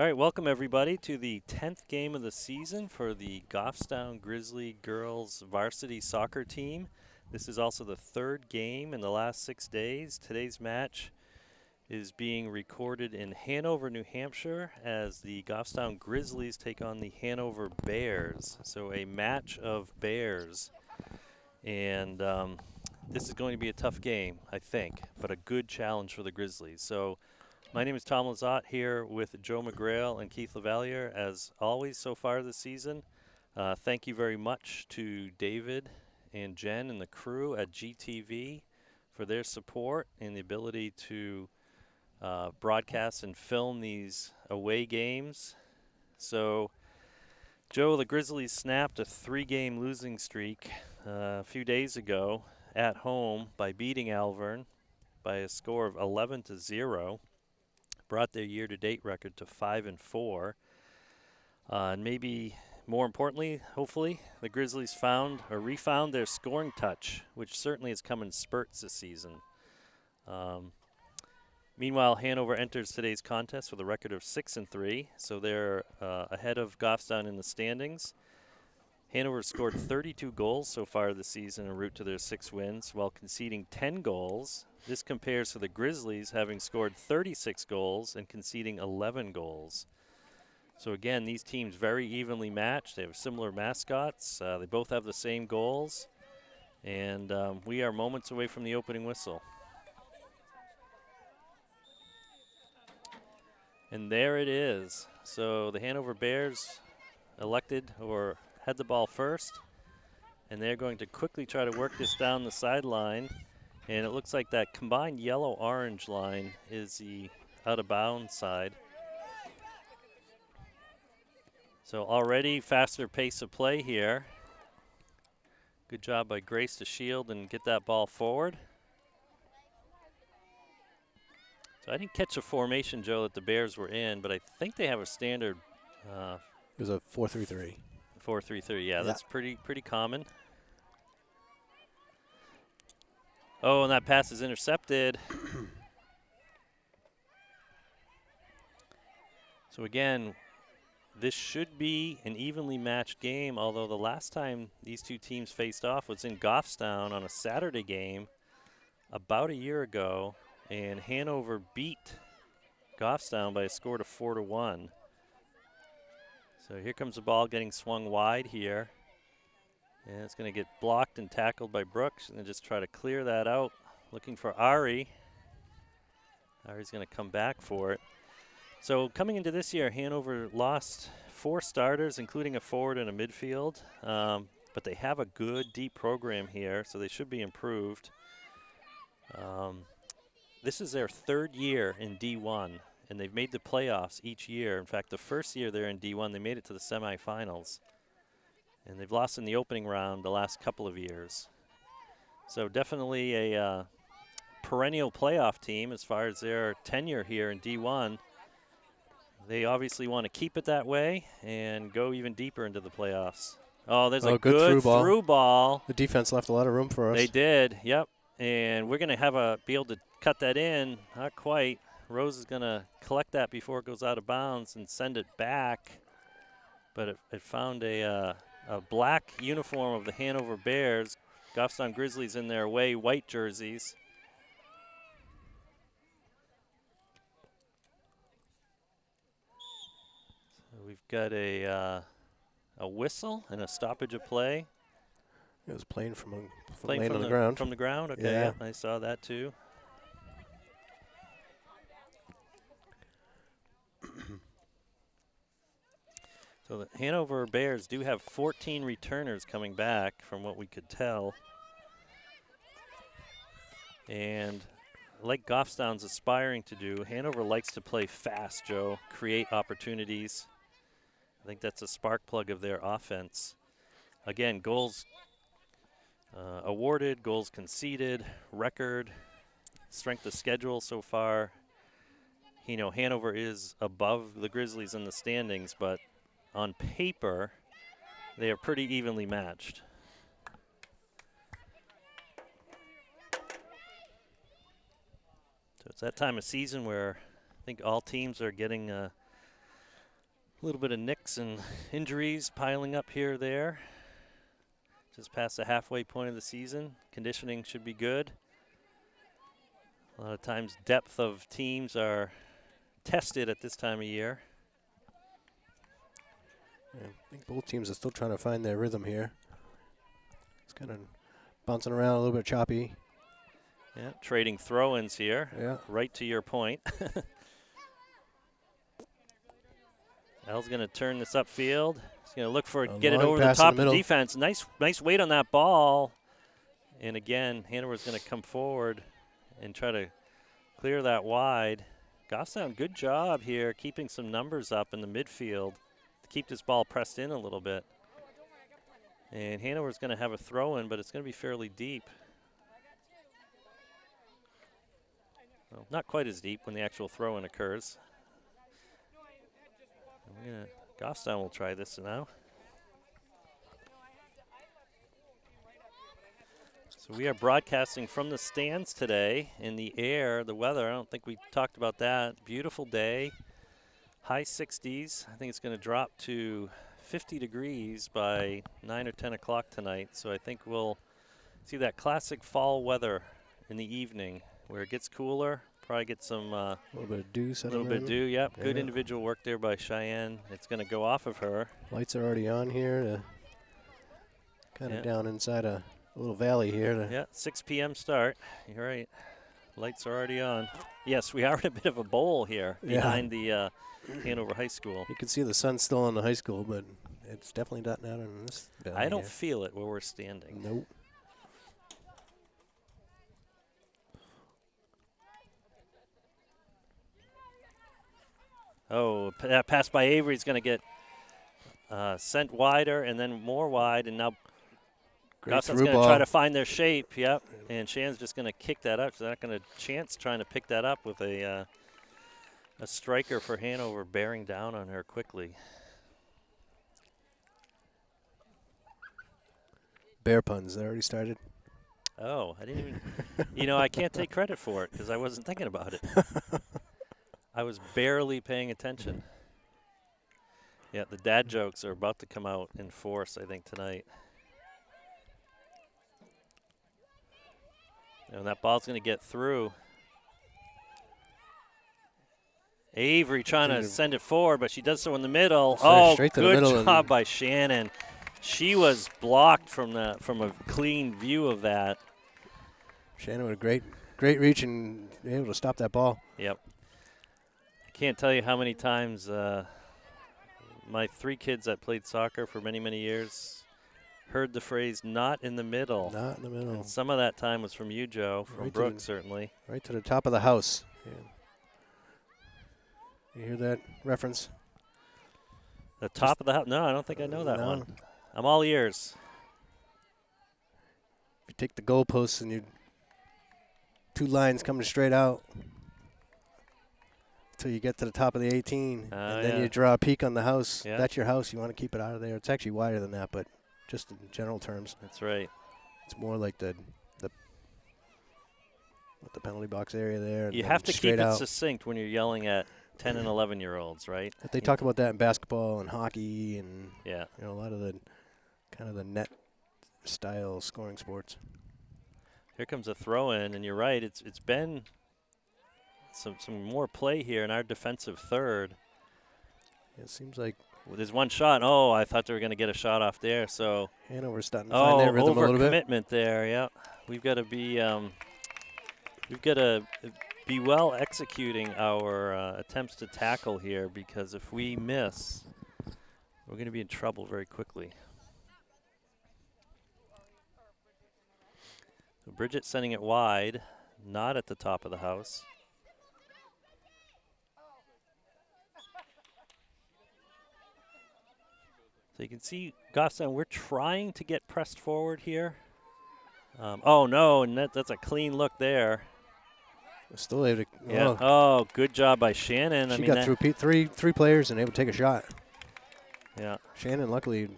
All right, welcome everybody to the 10th game of the season for the Goffstown Grizzly girls varsity soccer team. This is also the third game in the last 6 days. Today's match is being recorded in Hanover, New Hampshire, as the Goffstown Grizzlies take on the Hanover Bears. So a match of bears. And this is going to be a tough game, I think, but a good challenge for the Grizzlies. So my name is Tom Lazat here with Joe McGrail and Keith Lavalier, as always so far this season. Thank you very much to David and Jen and the crew at GTV for their support and the ability to broadcast and film these away games. So, Joe, the Grizzlies snapped a 3-game losing streak a few days ago at home by beating Alvern by a score of 11-0. Brought their year-to-date record to 5-4. And maybe more importantly, hopefully, the Grizzlies refound their scoring touch, which certainly has come in spurts this season. Meanwhile, Hanover enters today's contest with a record of 6-3, so they're ahead of Goffstown in the standings. Hanover scored 32 goals so far this season en route to their 6 wins, while conceding 10 goals. This compares to the Grizzlies having scored 36 goals and conceding 11 goals. So again, these teams very evenly matched. They have similar mascots. They both have the same goals. And we are moments away from the opening whistle. And there it is. So the Hanover Bears had the ball first. And they're going to quickly try to work this down the sideline. And it looks like that combined yellow-orange line is the out-of-bounds side. So already faster pace of play here. Good job by Grace to shield and get that ball forward. So I didn't catch the formation, Joe, that the Bears were in, but I think they have a standard. It was a 4-3-3. 4-3-3, yeah, that's pretty common. Oh, and that pass is intercepted. So again, this should be an evenly matched game, although the last time these two teams faced off was in Goffstown on a Saturday game about a year ago, and Hanover beat Goffstown by a score of 4-1. So here comes the ball getting swung wide here. And it's going to get blocked and tackled by Brooks, and just try to clear that out. Looking for Ari. Ari's going to come back for it. So coming into this year, Hanover lost 4 starters, including a forward and a midfield. But they have a good, deep program here, so they should be improved. This is their 3rd year in D1, and they've made the playoffs each year. In fact, the first year they're in D1, they made it to the semifinals. And they've lost in the opening round the last couple of years. So definitely a perennial playoff team as far as their tenure here in D1. They obviously want to keep it that way and go even deeper into the playoffs. Oh, there's a good through ball. The defense left a lot of room for us. They did, yep. And we're going to be able to cut that in. Not quite. Rose is going to collect that before it goes out of bounds and send it back. But it found a black uniform of the Hanover Bears. Goffstown Grizzlies in their away white jerseys. So we've got a whistle and a stoppage of play. It was playing from on the ground. From the ground? Okay, yeah, I saw that too. So the Hanover Bears do have 14 returners coming back from what we could tell. And like Goffstown's aspiring to do, Hanover likes to play fast, Joe, create opportunities. I think that's a spark plug of their offense. Again, goals awarded, goals conceded, record, strength of schedule so far. You know, Hanover is above the Grizzlies in the standings, but on paper, they are pretty evenly matched. So it's that time of season where I think all teams are getting A little bit of nicks and injuries piling up here or there. Just past the halfway point of the season. Conditioning should be good. A lot of times depth of teams are tested at this time of year. Yeah, I think both teams are still trying to find their rhythm here. It's kind of bouncing around a little bit choppy. Yeah, trading throw-ins here. Yeah. Right to your point. Al's going to turn this upfield. He's going to look for it, get it over the top of the defense. Nice weight on that ball. And again, Hanover's going to come forward and try to clear that wide. Goffstown, good job here keeping some numbers up in the midfield to keep this ball pressed in a little bit. And Hanover's going to have a throw-in, but it's going to be fairly deep. Well, not quite as deep when the actual throw-in occurs. Goffstown will try this now. So we are broadcasting from the stands today. In the air, the weather, I don't think we talked about that. Beautiful day, high 60s. I think it's going to drop to 50 degrees by 9 or 10 o'clock tonight. So I think we'll see that classic fall weather in the evening where it gets cooler. Probably get some a little bit of dew. A little bit of dew, yep. Yeah. Good individual work there by Cheyenne. It's going to go off of her. Lights are already on here. Kind of down inside a little valley here. Yeah, 6 p.m. start. You're right. Lights are already on. Yes, we are in a bit of a bowl here behind the Hanover High School. You can see the sun's still on the high school, but it's definitely not out in this valley. I don't feel it where we're standing. Nope. Oh, that pass by Avery is going to get sent wider and then more wide, and now Goffstown's going to try to find their shape. Yep, and Shannon's just going to kick that up. So they're not going to chance trying to pick that up with a striker for Hanover bearing down on her quickly. Bear puns, they already started. Oh, I didn't even, I can't take credit for it because I wasn't thinking about it. I was barely paying attention. Yeah, the dad jokes are about to come out in force, I think, tonight. And that ball's going to get through. Avery trying to send it forward, but she does so in the middle. Oh, good job by Shannon. She was blocked from a clean view of that. Shannon with a great reach and able to stop that ball. Yep. Can't tell you how many times my 3 kids that played soccer for many, many years heard the phrase, not in the middle. Not in the middle. And some of that time was from you, Joe, from Brooke, certainly. Right to the top of the house. Yeah. You hear that reference? The top of the house? No, I don't think I know that one. I'm all ears. If you take the goalposts and you 2 lines coming straight out, till you get to the top of the 18, and then you draw a peak on the house. Yeah. That's your house. You want to keep it out of there. It's actually wider than that, but just in general terms. That's right. It's more like the penalty box area there. You have to keep it succinct when you're yelling at 10 and 11-year-olds, right? But they talk about that in basketball and hockey and a lot of the kind of the net style scoring sports. Here comes a throw-in, and you're right. It's been some more play here in our defensive third. It seems like there's one shot. Oh, I thought they were going to get a shot off there. So Hanover's starting to find their rhythm a little bit. Commitment there. Yeah, we've got to be well executing our attempts to tackle here, because if we miss, we're going to be in trouble very quickly. So Bridget sending it wide, not at the top of the house. So you can see, Goffstown, we're trying to get pressed forward here. Oh, no, and that's a clean look there. Still able to. Yeah. Oh, good job by Shannon. She got through three players and able to take a shot. Yeah. Shannon luckily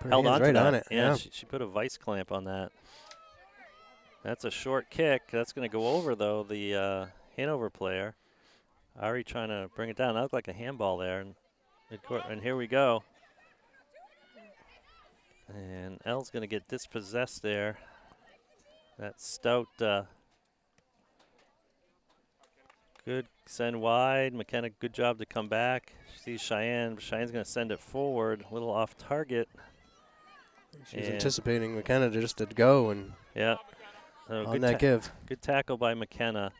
put held on right on it. Yeah, she put a vice clamp on that. That's a short kick. That's going to go over, though, the Hanover player. Ari trying to bring it down. That looked like a handball there. And Midcourt, and here we go. And L's going to get dispossessed there. That stout, good send wide. McKenna, good job to come back. She sees Cheyenne. Cheyenne's going to send it forward, a little off target. She's anticipating McKenna just to go and on that give. Good tackle by McKenna.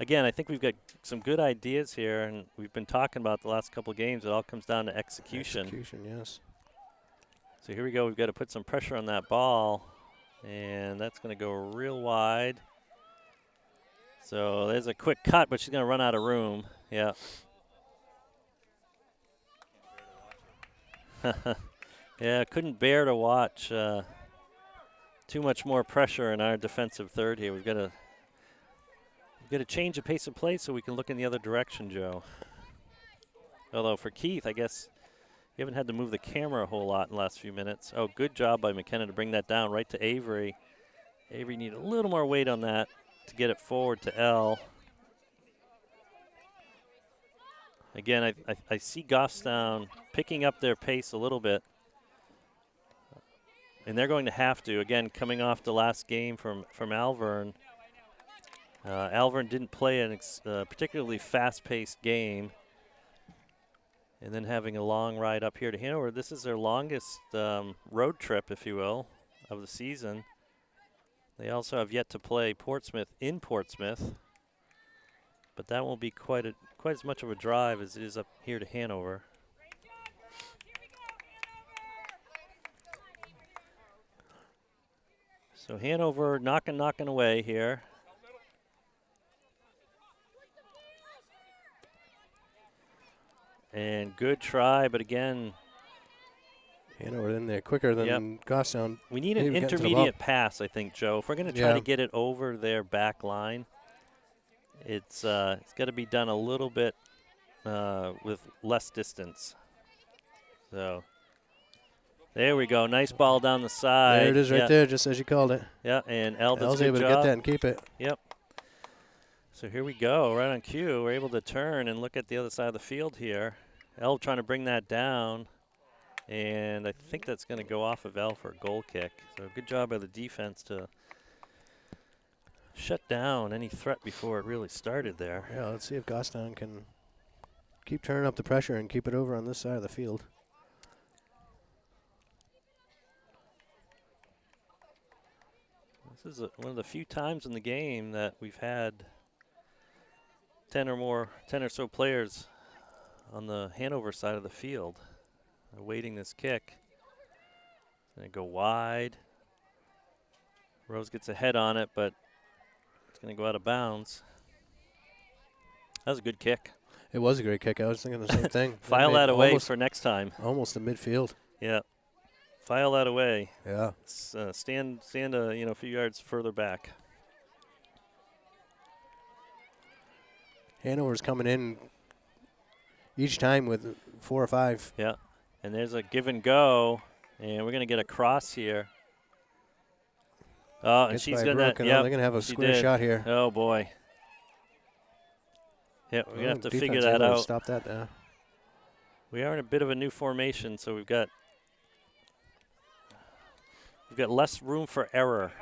Again, I think we've got some good ideas here, and we've been talking about the last couple of games. It all comes down to execution. Execution, yes. So here we go. We've got to put some pressure on that ball, and that's going to go real wide. So there's a quick cut, but she's going to run out of room. Yeah. Yeah, couldn't bear to watch too much more pressure in our defensive third here. We've got to change the pace of play so we can look in the other direction, Joe. Although for Keith, I guess you haven't had to move the camera a whole lot in the last few minutes. Oh, good job by McKenna to bring that down right to Avery. Avery needed a little more weight on that to get it forward to L. Again, I see Goffstown picking up their pace a little bit. And they're going to have to, again, coming off the last game from Alvern. Alvern didn't play a particularly fast-paced game. And then having a long ride up here to Hanover. This is their longest road trip, if you will, of the season. They also have yet to play Portsmouth in Portsmouth. But that won't be quite as much of a drive as it is up here to Hanover. So Hanover knocking away here. And good try, but again, Hanover in there quicker than Goffstown. We need an intermediate pass, I think, Joe. If we're going to try to get it over their back line, it's got to be done a little bit with less distance. So there we go. Nice ball down the side. There it is right there, just as you called it. Yeah, and L does L's a good able job. to get that and keep it. Yep. So here we go, right on cue. We're able to turn and look at the other side of the field here. L trying to bring that down, and I think that's going to go off of L for a goal kick. So good job by the defense to shut down any threat before it really started there. Yeah, let's see if Goffstown can keep turning up the pressure and keep it over on this side of the field. This is one of the few times in the game that we've had 10 or so players on the Hanover side of the field awaiting this kick. It's going to go wide. Rose gets a head on it, but it's going to go out of bounds. That was a good kick. It was a great kick. I was thinking the same thing. File that away for next time. Almost to midfield. Yeah. File that away. Yeah. Stand a few yards further back. Hanover's coming in each time with 4 or 5. Yeah. And there's a give and go, and we're going to get a cross here. Oh, and she's going to. Yeah, they're going to have a square shot here. Oh boy. Yeah, we're going to have to figure that out. Stop that now. We are in a bit of a new formation, so we've got less room for error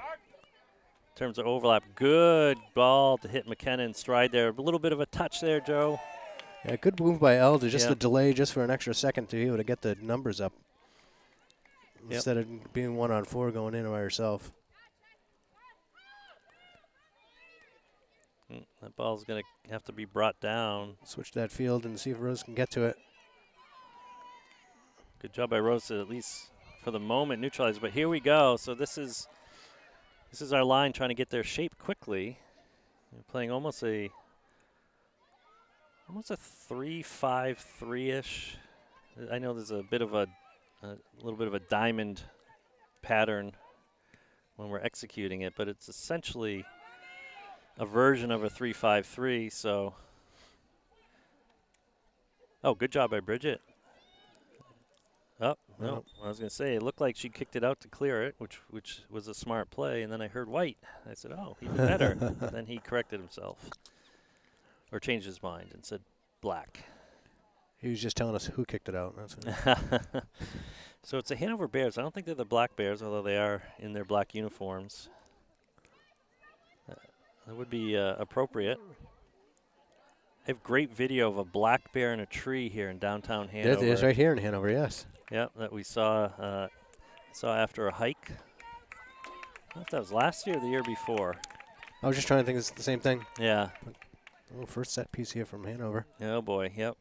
in terms of overlap. Good ball to hit McKenna in stride there. A little bit of a touch there, Joe. Yeah, good move by El to just to delay just for an extra second to be able to get the numbers up instead of being 1-on-4 going in by yourself. That ball's going to have to be brought down. Switch that field and see if Rose can get to it. Good job by Rose to at least for the moment neutralize. But here we go. So this is our line trying to get their shape quickly. We're playing almost a 3-5-3-ish. I know there's a little bit of a diamond pattern when we're executing it, but it's essentially a version of a 3-5-3. So, good job by Bridget. Oh, no, I was going to say, it looked like she kicked it out to clear it, which was a smart play, and then I heard white. I said, oh, even better. Then he corrected himself, or changed his mind and said black. He was just telling us who kicked it out. That's it. So it's the Hanover Bears. I don't think they're the Black Bears, although they are in their black uniforms. That would be appropriate. I have great video of a black bear in a tree here in downtown Hanover. There it is right here in Hanover, yes. Yep, that we saw after a hike. I don't know if that was last year or the year before. I was just trying to think it's the same thing. Yeah. Oh, first set piece here from Hanover. Oh, boy, yep.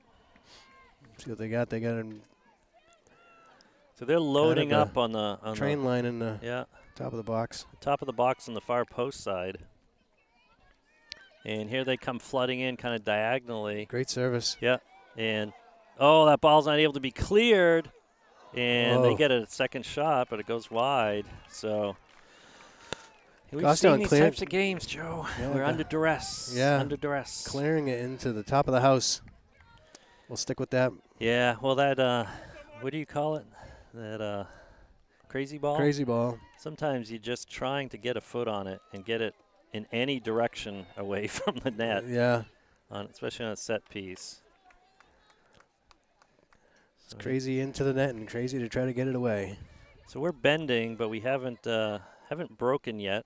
See what they got. They got a So they're loading up on the train line in the top of the box. Top of the box on the far post side. And here they come flooding in kind of diagonally. Great service. Yeah. And, oh, that ball's not able to be cleared. And they get a second shot, but it goes wide. So we've seen these types of games, Joe. Yeah, we're under duress. Yeah. Under duress. Clearing it into the top of the house. We'll stick with that. Yeah. Well, that, what do you call it? That crazy ball? Crazy ball. Sometimes you're just trying to get a foot on it and get it in any direction away from the net. Yeah. Especially on a set piece. It's crazy into the net and crazy to try to get it away. So we're bending, but we haven't broken yet.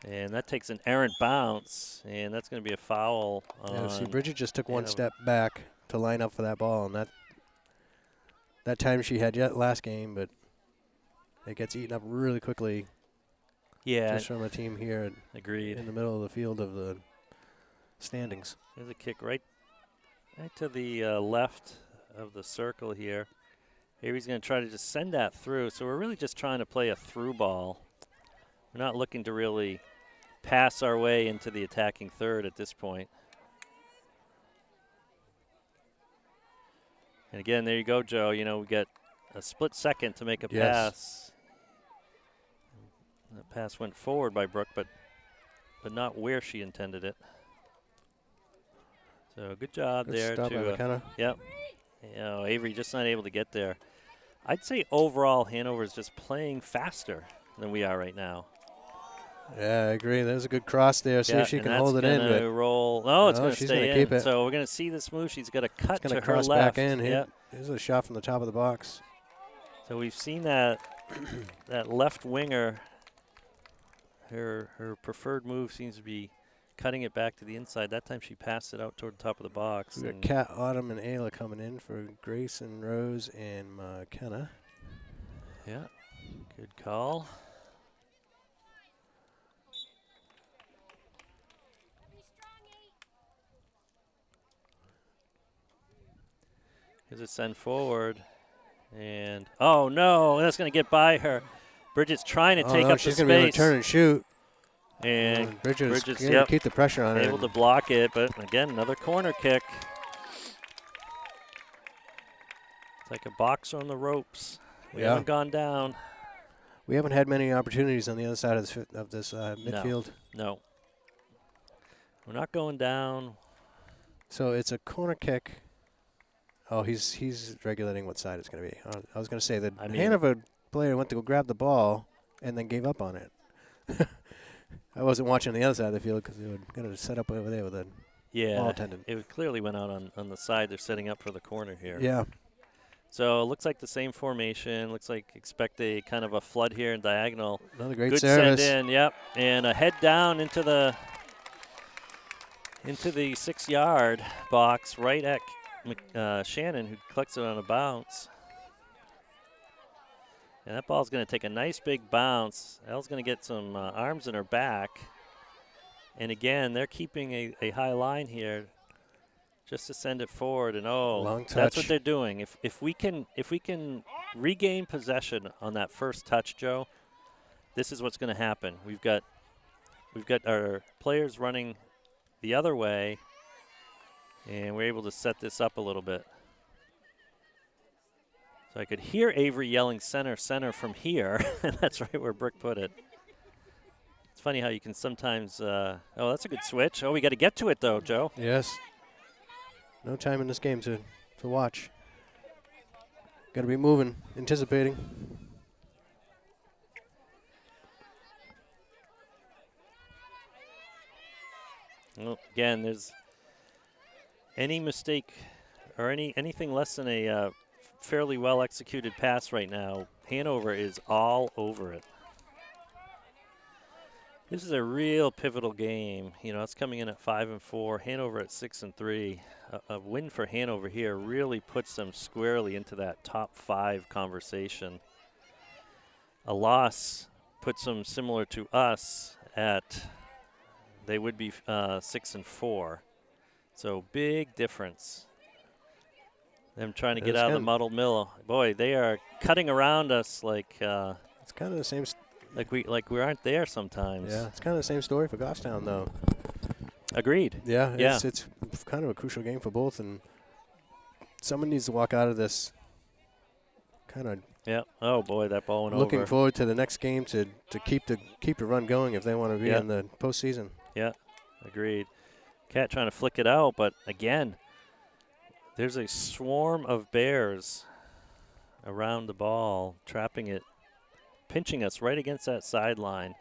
And that takes an errant bounce, and that's going to be a foul. See, Bridget just took one step back to line up for that ball, and that time she had yet last game, but it gets eaten up really quickly. Yeah. Just from a team here. Agreed. In the middle of the field of the standings. There's a kick right to the left of the circle here. Avery's going to try to just send that through. So we're really just trying to play a through ball. We're not looking to really pass our way into the attacking third at this point. And again, there you go, Joe. You know, we get a split second to make a pass. That pass went forward by Brooke, but not where she intended it. So good job there. Stop by McKenna. Yep. You know, Avery just not able to get there. I'd say overall Hanover is just playing faster than we are right now. Yeah, I agree. There's a good cross there. See if she can hold it in. But roll. No, it's going to stay in. Keep it. So we're going to see this move. She's got to cut to her cross left. Back in. Yep. Here's a shot from the top of the box. So we've seen that that left winger. Her preferred move seems to be cutting it back to the inside. That time she passed it out toward the top of the box. We got Kat, Autumn, and Ayla coming in for Grace and Rose and McKenna. Yeah, good call. Here's a send forward. And, oh, no, that's going to get by her. Bridget's trying to take up the space. She's going to be able to turn and shoot. And Bridget's going to keep the pressure on her. Able to block it, but again, another corner kick. It's like a boxer on the ropes. We haven't gone down. We haven't had many opportunities on the other side of this midfield. No. We're not going down. So it's a corner kick. Oh, he's regulating what side it's going to be. I was going to say that Hanover player went to go grab the ball and then gave up on it. I wasn't watching the other side of the field because they were going to set up over there with a ball attendant. It clearly went out on the side. They're setting up for the corner here. Yeah. So it looks like the same formation. Looks like expect a kind of a flood here in diagonal. Another great Good service. Send in, yep. And a head down into the 6-yard box right at Shannon, who collects it on a bounce. And that ball's going to take a nice big bounce. Elle's going to get some arms in her back. And again, they're keeping a high line here just to send it forward. And long touch. That's what they're doing. If we can regain possession on that first touch, Joe, this is what's going to happen. We've got our players running the other way, and we're able to set this up a little bit. So I could hear Avery yelling center from here, and that's right where Brooke put it. It's funny how you can sometimes, that's a good switch. Oh, we got to get to it, though, Joe. Yes. No time in this game to watch. Got to be moving, anticipating. Well, again, there's any mistake or anything less than a fairly well executed pass right now, Hanover is all over it. This is a real pivotal game. You know, it's coming in at 5-4. Hanover at 6-3. A win for Hanover here really puts them squarely into that top 5 conversation. A loss puts them similar to us at, they would be 6-4. So big difference. Them trying to get out of the muddled middle. Boy, they are cutting around us like it's kind of the same. Like we aren't there sometimes. Yeah, it's kind of the same story for Goffstown, though. Agreed. Yeah, yeah. It's kind of a crucial game for both, and someone needs to walk out of this kind of. Yeah. Oh boy, that ball went over. Looking forward to the next game to keep the run going if they want to be in the postseason. Yeah, agreed. Cat trying to flick it out, but again, there's a swarm of bears around the ball, trapping it, pinching us right against that sideline.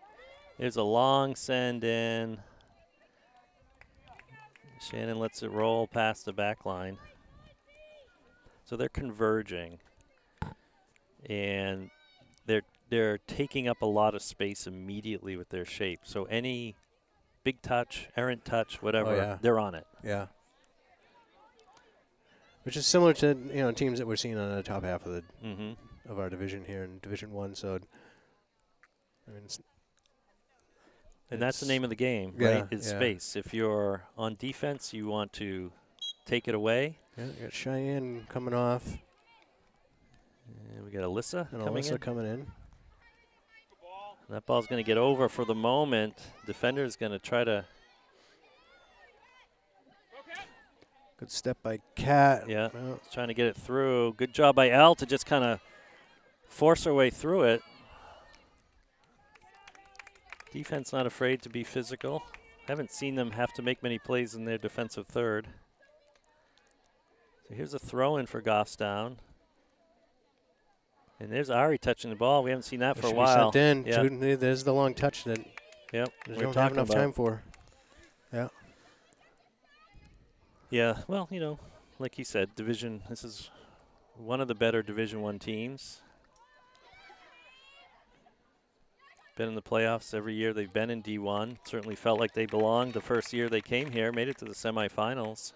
There's a long send in. Shannon lets it roll past the back line. So they're converging, and they're taking up a lot of space immediately with their shape. So any big touch, errant touch, whatever, they're on it. Yeah. Which is similar to teams that we're seeing on the top half of the of our division here in Division 1. So, I mean, and that's the name of the game, right? Is space. If you're on defense, you want to take it away. Yeah, you got Cheyenne coming off. And we got Alyssa coming in. That ball's going to get over for the moment. Defender is going to try to. Good step by Kat. Yeah, trying to get it through. Good job by Elle to just kind of force her way through it. Defense not afraid to be physical. Haven't seen them have to make many plays in their defensive third. So here's a throw in for Goffstown. And there's Ari touching the ball. We haven't seen that for a while. Sent in. Yeah. There's the long touch that we don't have enough time for. Yeah. Yeah, well, like you said, this is one of the better Division I teams. Been in the playoffs every year they've been in D1. Certainly felt like they belonged the first year they came here, made it to the semifinals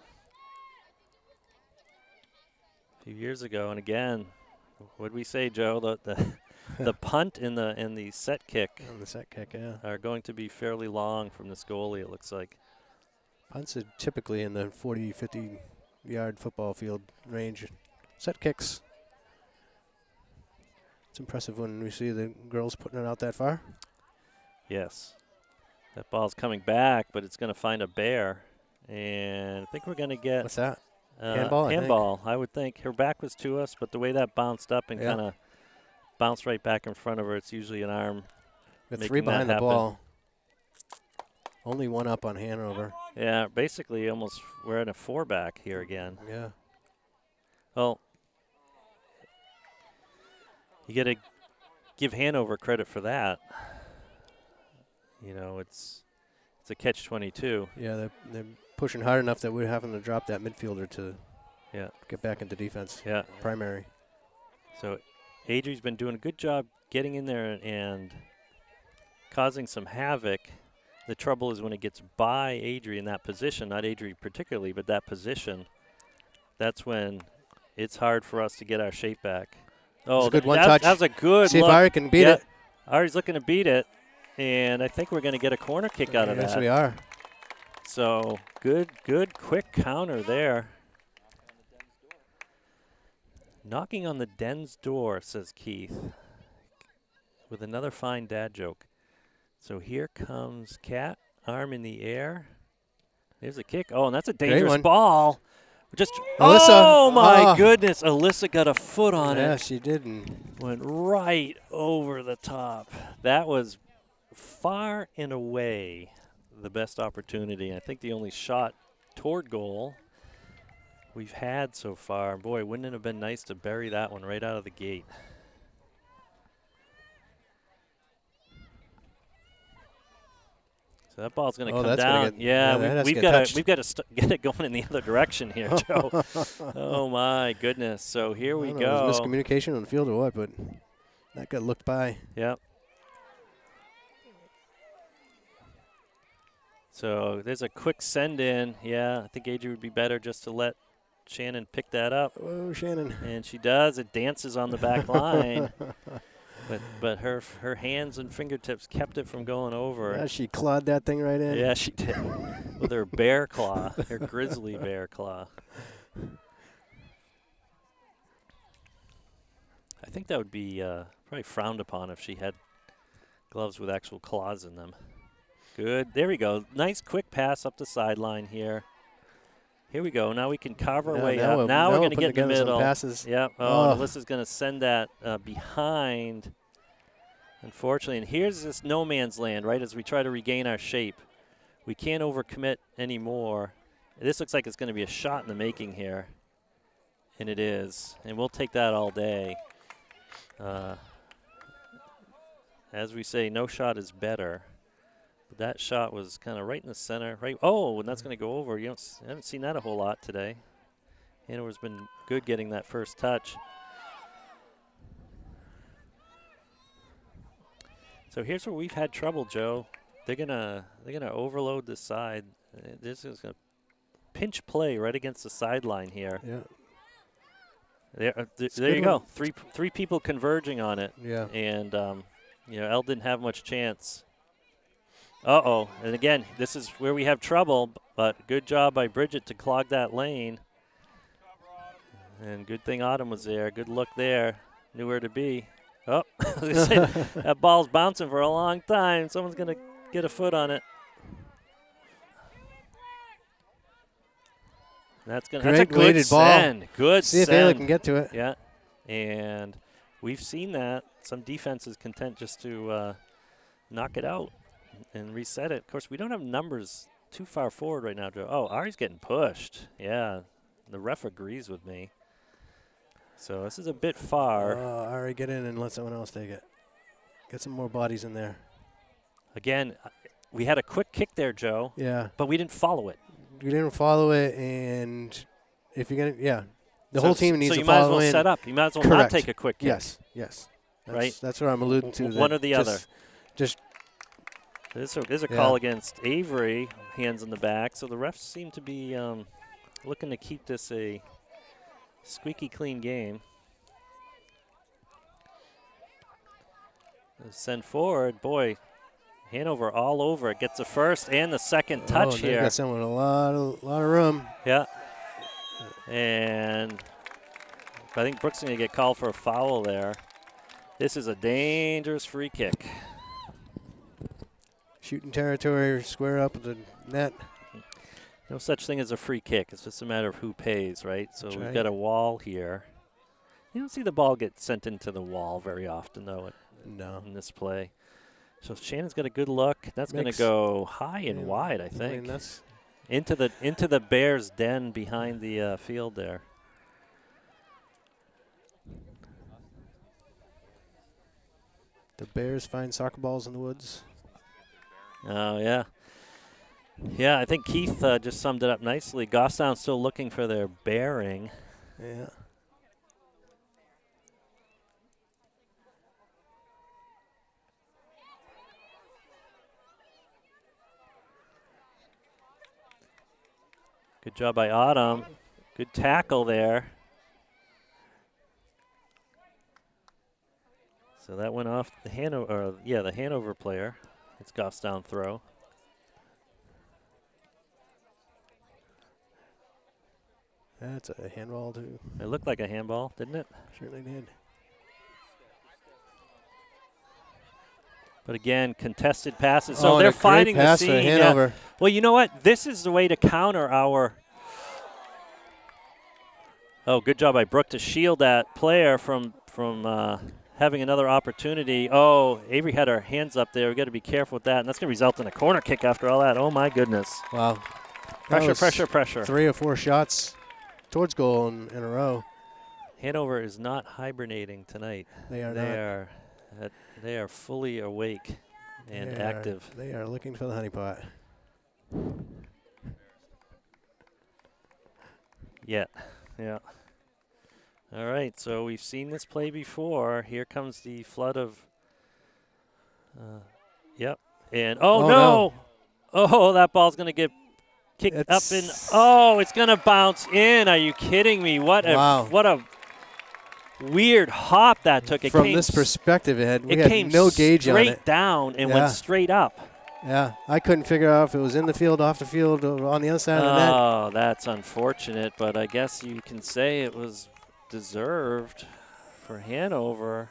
a few years ago. And again, what did we say, Joe? The punt and the set kick. And the set kick, are going to be fairly long from this goalie, it looks like. Punts are typically in the 40, 50-yard football field range. Set kicks. It's impressive when we see the girls putting it out that far. Yes. That ball's coming back, but it's going to find a bear. And I think we're going to get... What's that? Handball, I would think. Her back was to us, but the way that bounced up and kind of bounced right back in front of her, it's usually an arm. With 3 behind the ball. Only 1 up on Hanover. Yeah, basically almost we're in a 4-back here again. Yeah. Well, you got to give Hanover credit for that. It's a catch-22. Yeah, they're pushing hard enough that we're having to drop that midfielder to get back into defense. Yeah. Primary. So Adri's been doing a good job getting in there and causing some havoc. The trouble is when it gets by Adri in that position, not Adri particularly, but that position, that's when it's hard for us to get our shape back. Oh, good one touch. That was a good See look. if Ari can beat it. Ari's looking to beat it, and I think we're going to get a corner kick out of that. Yes, we are. So good, quick counter there. Knocking on the den's door, says Keith, with another fine dad joke. So here comes Kat, arm in the air. There's a kick. Oh, and that's a dangerous ball. Alyssa. Oh, my goodness. Alyssa got a foot on it. Yeah, she did. Went right over the top. That was far and away the best opportunity. I think the only shot toward goal we've had so far. Boy, wouldn't it have been nice to bury that one right out of the gate. So that ball's going to come that's down. Gonna Yeah, we've got to get it going in the other direction here, Joe. Oh my goodness! So here we go. Was miscommunication on the field or what? But that got looked by. Yep. So there's a quick send in. Yeah, I think Adri would be better just to let Shannon pick that up. Oh, Shannon! And she does. It dances on the back line. But her hands and fingertips kept it from going over. Yeah, she clawed that thing right in. Yeah, she did. With her bear claw, her grizzly bear claw. I think that would be probably frowned upon if she had gloves with actual claws in them. Good. There we go. Nice quick pass up the sideline here. Here we go. Now we can carve our way up. Now we're going to get in the middle. Passes. Yep. Oh, Alyssa's going to send that behind, unfortunately. And here's this no man's land, right, as we try to regain our shape. We can't overcommit anymore. This looks like it's going to be a shot in the making here. And it is. And we'll take that all day. As we say, no shot is better. But that shot was kind of right in the center. Right. Oh, and that's going to go over. I haven't seen that a whole lot today. Hanover's been good getting that first touch. So here's where we've had trouble, Joe. They're gonna overload this side. This is a pinch play right against the sideline here. Yeah. There you go. Three people converging on it. Yeah. And Elle didn't have much chance. Uh-oh. And again, this is where we have trouble, but good job by Bridget to clog that lane. And good thing Autumn was there. Good look there. Knew where to be. Oh, that ball's bouncing for a long time. Someone's going to get a foot on it. That's a good send. Ball. Good See send. if Ayla can get to it. Yeah. And we've seen that. Some defense is content just to knock it out and reset it. Of course, we don't have numbers too far forward right now, Joe. Oh, Ari's getting pushed. Yeah. The ref agrees with me. So this is a bit far. Ari, get in and let someone else take it. Get some more bodies in there. Again, we had a quick kick there, Joe. Yeah. But we didn't follow it. You didn't follow it, and if you're going to, the whole team needs to follow in. So you might as well set up. You might as well not take a quick kick. Yes. That's what I'm alluding to. One or the other. Just. There's a call against Avery, hands in the back. So the refs seem to be looking to keep this a squeaky clean game. Send forward, boy. Hanover all over it. Gets the first and the second touch here. Got someone a lot of room. Yeah. And I think Brooks is going to get called for a foul there. This is a dangerous free kick. Shooting territory, square up with the net. No such thing as a free kick. It's just a matter of who pays, right? So we've got a wall here. You don't see the ball get sent into the wall very often, though, in this play. So Shannon's got a good look. That's going to go high and wide, I think. I mean, that's into the Bears' den behind the field there. The Bears find soccer balls in the woods. Oh, yeah. Yeah, I think Keith just summed it up nicely. Goffstown still looking for their bearing. Yeah. Good job by Autumn. Good tackle there. So that went off the Hanover player. It's Goffstown throw. That's a handball, too. It looked like a handball, didn't it? Certainly did. But again, contested passes. So they're finding the seam. Hanover. Yeah. Well, you know what? This is the way to counter our. Oh, good job by Brooke to shield that player from having another opportunity. Oh, Avery had her hands up there. We've got to be careful with that. And that's going to result in a corner kick after all that. Oh, my goodness. Wow. Pressure. 3 or 4 shots towards goal in a row. Hanover is not hibernating tonight. They are not. They are fully awake. and active. They are looking for the honeypot. Yeah. All right, so we've seen this play before. Here comes the flood of. Yep. And oh no! Oh, that ball's gonna get kicked up and it's gonna bounce in. Are you kidding me? What a weird hop that took. From this perspective, we had no gauge on it. Straight down and went straight up. Yeah, I couldn't figure out if it was in the field, off the field, or on the other side of the net. Oh, that's unfortunate, but I guess you can say it was deserved for Hanover.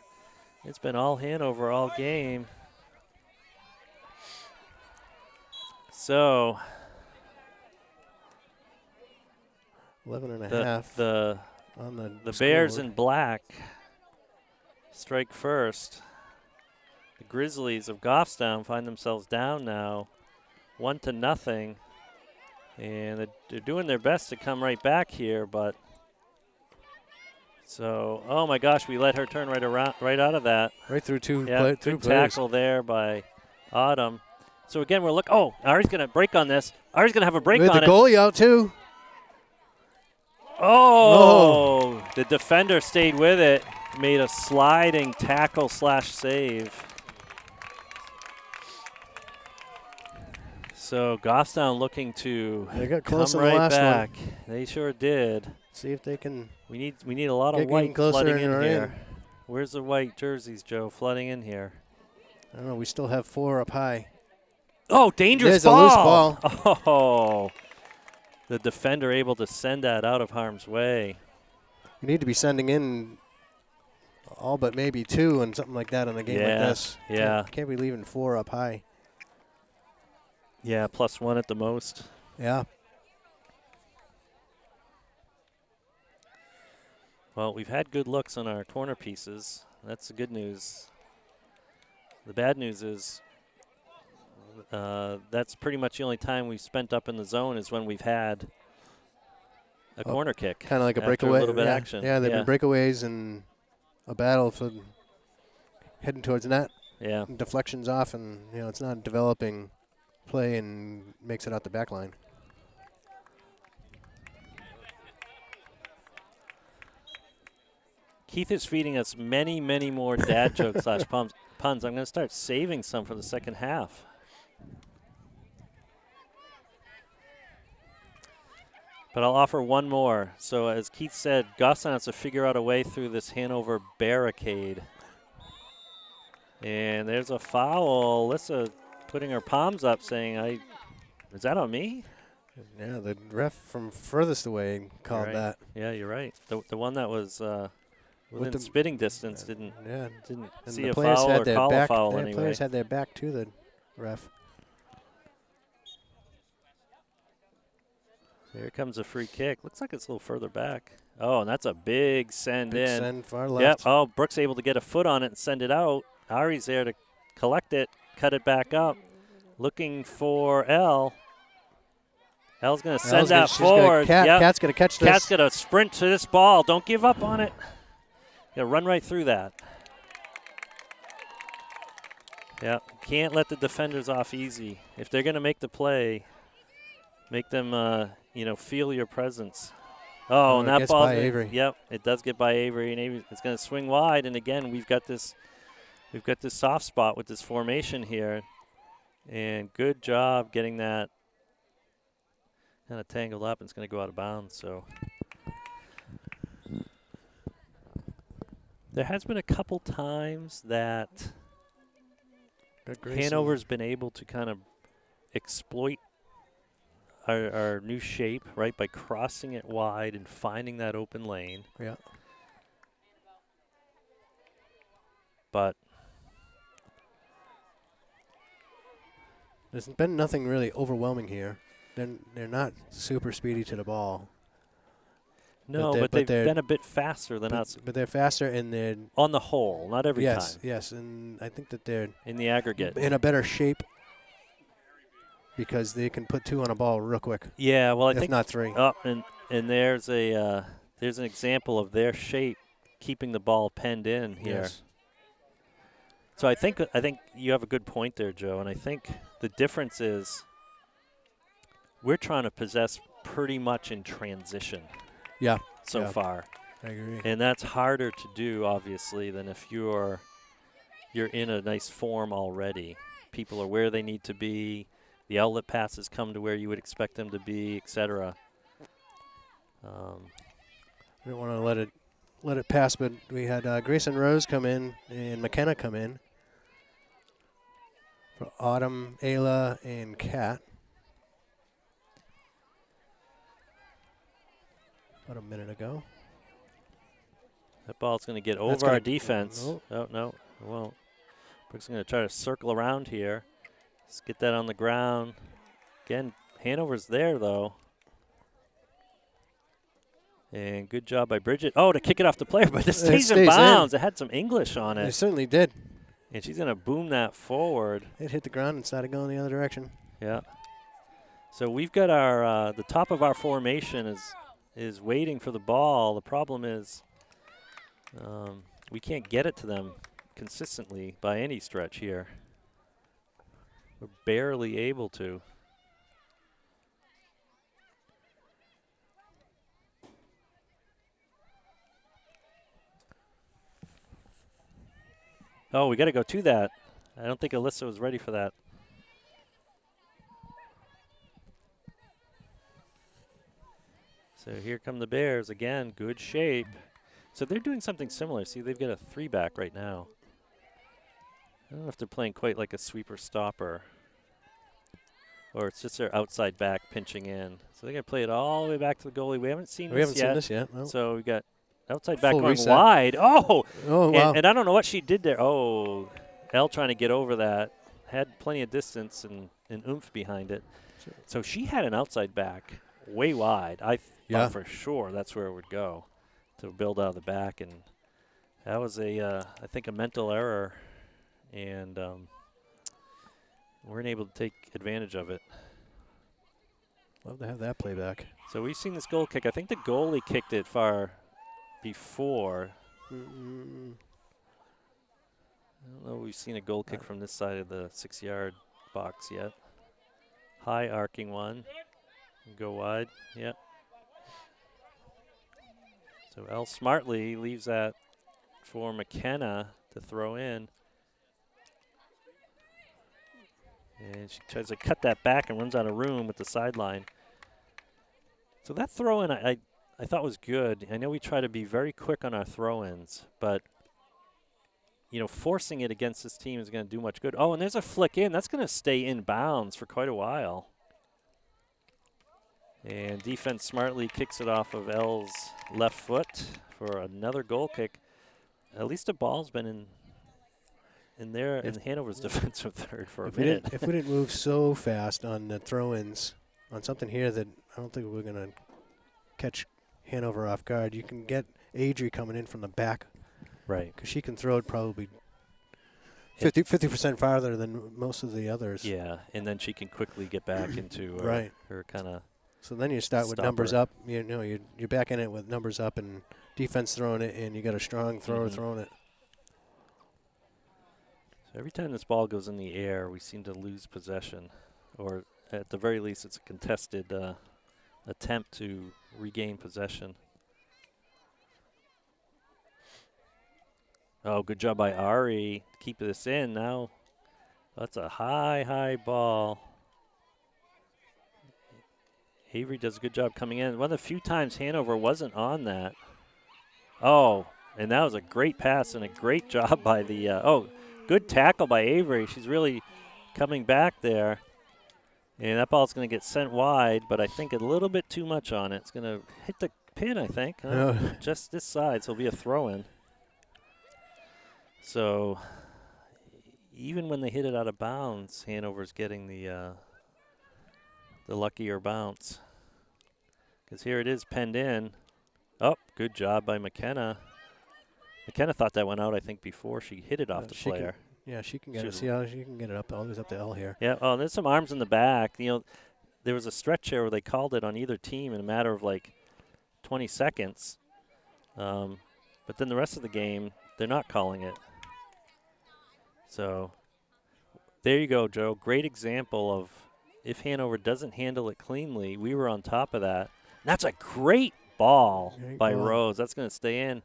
It's been all Hanover all game. So 11.5. The Bears in black strike first. The Grizzlies of Goffstown find themselves down now, 1-0, and they're doing their best to come right back here. But so, oh my gosh, we let her turn right out of that. Right through two good tackle there by Autumn. So again, we're looking. Oh, Ari's going to break on this. Ari's going to have a break on it. With the goalie out too. Oh, the defender stayed with it, made a sliding tackle / save. So Goffstown looking to they got close come on the right last back. one. They sure did. See if they can. We need a lot of white flooding in here. Where's the white jerseys, Joe? Flooding in here. I don't know. We still have 4 up high. Oh, dangerous ball. There's a loose ball. Oh, the defender able to send that out of harm's way. You need to be sending in all but maybe 2 and something like that in a game like this. Yeah. Can't be leaving 4 up high. Yeah, +1 at the most. Yeah. Well, we've had good looks on our corner pieces. That's the good news. The bad news is that's pretty much the only time we've spent up in the zone is when we've had a corner kick. Kind of like a breakaway. A little bit of action. Yeah, there have been breakaways and a battle for heading towards net. Yeah. Deflections off, and it's not developing play and makes it out the back line. Keith is feeding us many, many more dad jokes / puns. I'm going to start saving some for the second half. But I'll offer one more. So as Keith said, Goffstown has to figure out a way through this Hanover barricade. And there's a foul. Alyssa putting her palms up saying, is that on me? Yeah, the ref from furthest away called that. Yeah, you're right. The one that was within spitting distance didn't see a foul or call a foul anyway. The players had their back to the ref. Here comes a free kick. Looks like it's a little further back. Oh, and that's a big send in. Send far left. Yep. Oh, Brooks able to get a foot on it and send it out. Ari's there to collect it, cut it back up. Looking for Elle. Elle's going to send that forward. Kat's going to catch this. Kat's going to sprint to this ball. Don't give up on it. Run right through that. Yeah, can't let the defenders off easy. If they're going to make the play, make them, feel your presence. Oh, and that ball. Yep, it does get by Avery, and Avery, it's going to swing wide. And again, we've got this soft spot with this formation here, and good job getting that kind of tangled up. And it's going to go out of bounds. So there has been a couple times that Hanover's been able to kind of exploit our new shape, right, by crossing it wide and finding that open lane. Yeah. But there's been nothing really overwhelming here. They're not super speedy to the ball. No, but they've been a bit faster than us. But they're faster, and they're on the whole, not every time. Yes, and I think that they're in the aggregate in a better shape because they can put 2 on a ball real quick. Yeah, well, I think not 3. Oh, and there's an example of their shape keeping the ball penned in here. Yes. So I think you have a good point there, Joe, and I think the difference is we're trying to possess pretty much in transition. Yeah. So far. I agree. And that's harder to do, obviously, than if you're in a nice form already. People are where they need to be. The outlet passes come to where you would expect them to be, etc. We don't want to let it pass, but we had Grayson Rose come in and McKenna come in for Autumn, Ayla, and Kat. About a minute ago. That ball's going to get over our defense. Oh, no, it won't. Brooks going to try to circle around here. Let's get that on the ground. Again, Hanover's there, though. And good job by Bridget. Oh, to kick it off the player, but it stays in bounds. It had some English on it. It certainly did. And she's going to boom that forward. It hit the ground and started going the other direction. Yeah. So we've got our the top of our formation is waiting for the ball. The problem is we can't get it to them consistently by any stretch here. We're barely able to. Oh, we got to go to that. I don't think Alyssa was ready for that. So here come the Bears again. Good shape. So they're doing something similar. See, they've got a 3-back right now. I don't know if they're playing quite like a sweeper stopper. Or it's just their outside back pinching in. So they're going to play it all the way back to the goalie. We haven't seen this yet. No. So we got outside back Full going reset. wide. Oh! Wow. And I don't know what she did there. Oh, Elle trying to get over that. Had plenty of distance and oomph behind it. So she had an outside back way wide. I thought for sure that's where it would go to build out of the back. And that was, I think, a mental error. And weren't able to take advantage of it. Love to have that playback. So we've seen this goal kick. I think the goalie kicked it far before. I don't know if we've seen a goal kick from this side of the 6-yard box yet. High arcing one. Go wide. Yep. So Elle smartly leaves that for McKenna to throw in. And she tries to cut that back and runs out of room with the sideline. So that throw-in I thought was good. I know we try to be very quick on our throw-ins, but forcing it against this team is going to do much good. Oh, and there's a flick in. That's going to stay in bounds for quite a while. And defense smartly kicks it off of Elle's left foot for another goal kick. At least the ball's been in there in Hanover's defensive third for a minute. If we didn't move so fast on the throw-ins, on something here that I don't think we're going to catch Hanover off guard, you can get Adri coming in from the back. Right. Because she can throw it probably 50% farther than most of the others. Yeah, and then she can quickly get back into her kind of. So then you start with numbers up. You're back in it with numbers up and defense throwing it, and you got a strong thrower throwing it. So every time this ball goes in the air, we seem to lose possession, or at the very least, it's a contested attempt to regain possession. Oh, good job by Ari to keep this in. Now that's a high ball. Avery does a good job coming in. One of the few times Hanover wasn't on that. Oh, and that was a great pass and a great job by the good tackle by Avery. She's really coming back there. And that ball's going to get sent wide, but I think a little bit too much on it. It's going to hit the pin, I think. Just this side, so it'll be a throw-in. So even when they hit it out of bounds, Hanover's getting the luckier bounce. Because here it is penned in. Oh, good job by McKenna. McKenna thought that went out, I think, before she hit it off the player. She can get it. See how she can get it up. Always up to L here. Yeah. Oh, there's some arms in the back. There was a stretch there where they called it on either team in a matter of like 20 seconds. But then the rest of the game, they're not calling it. So there you go, Joe. Great example of if Hanover doesn't handle it cleanly, we were on top of that. That's a great ball by Rose. That's going to stay in.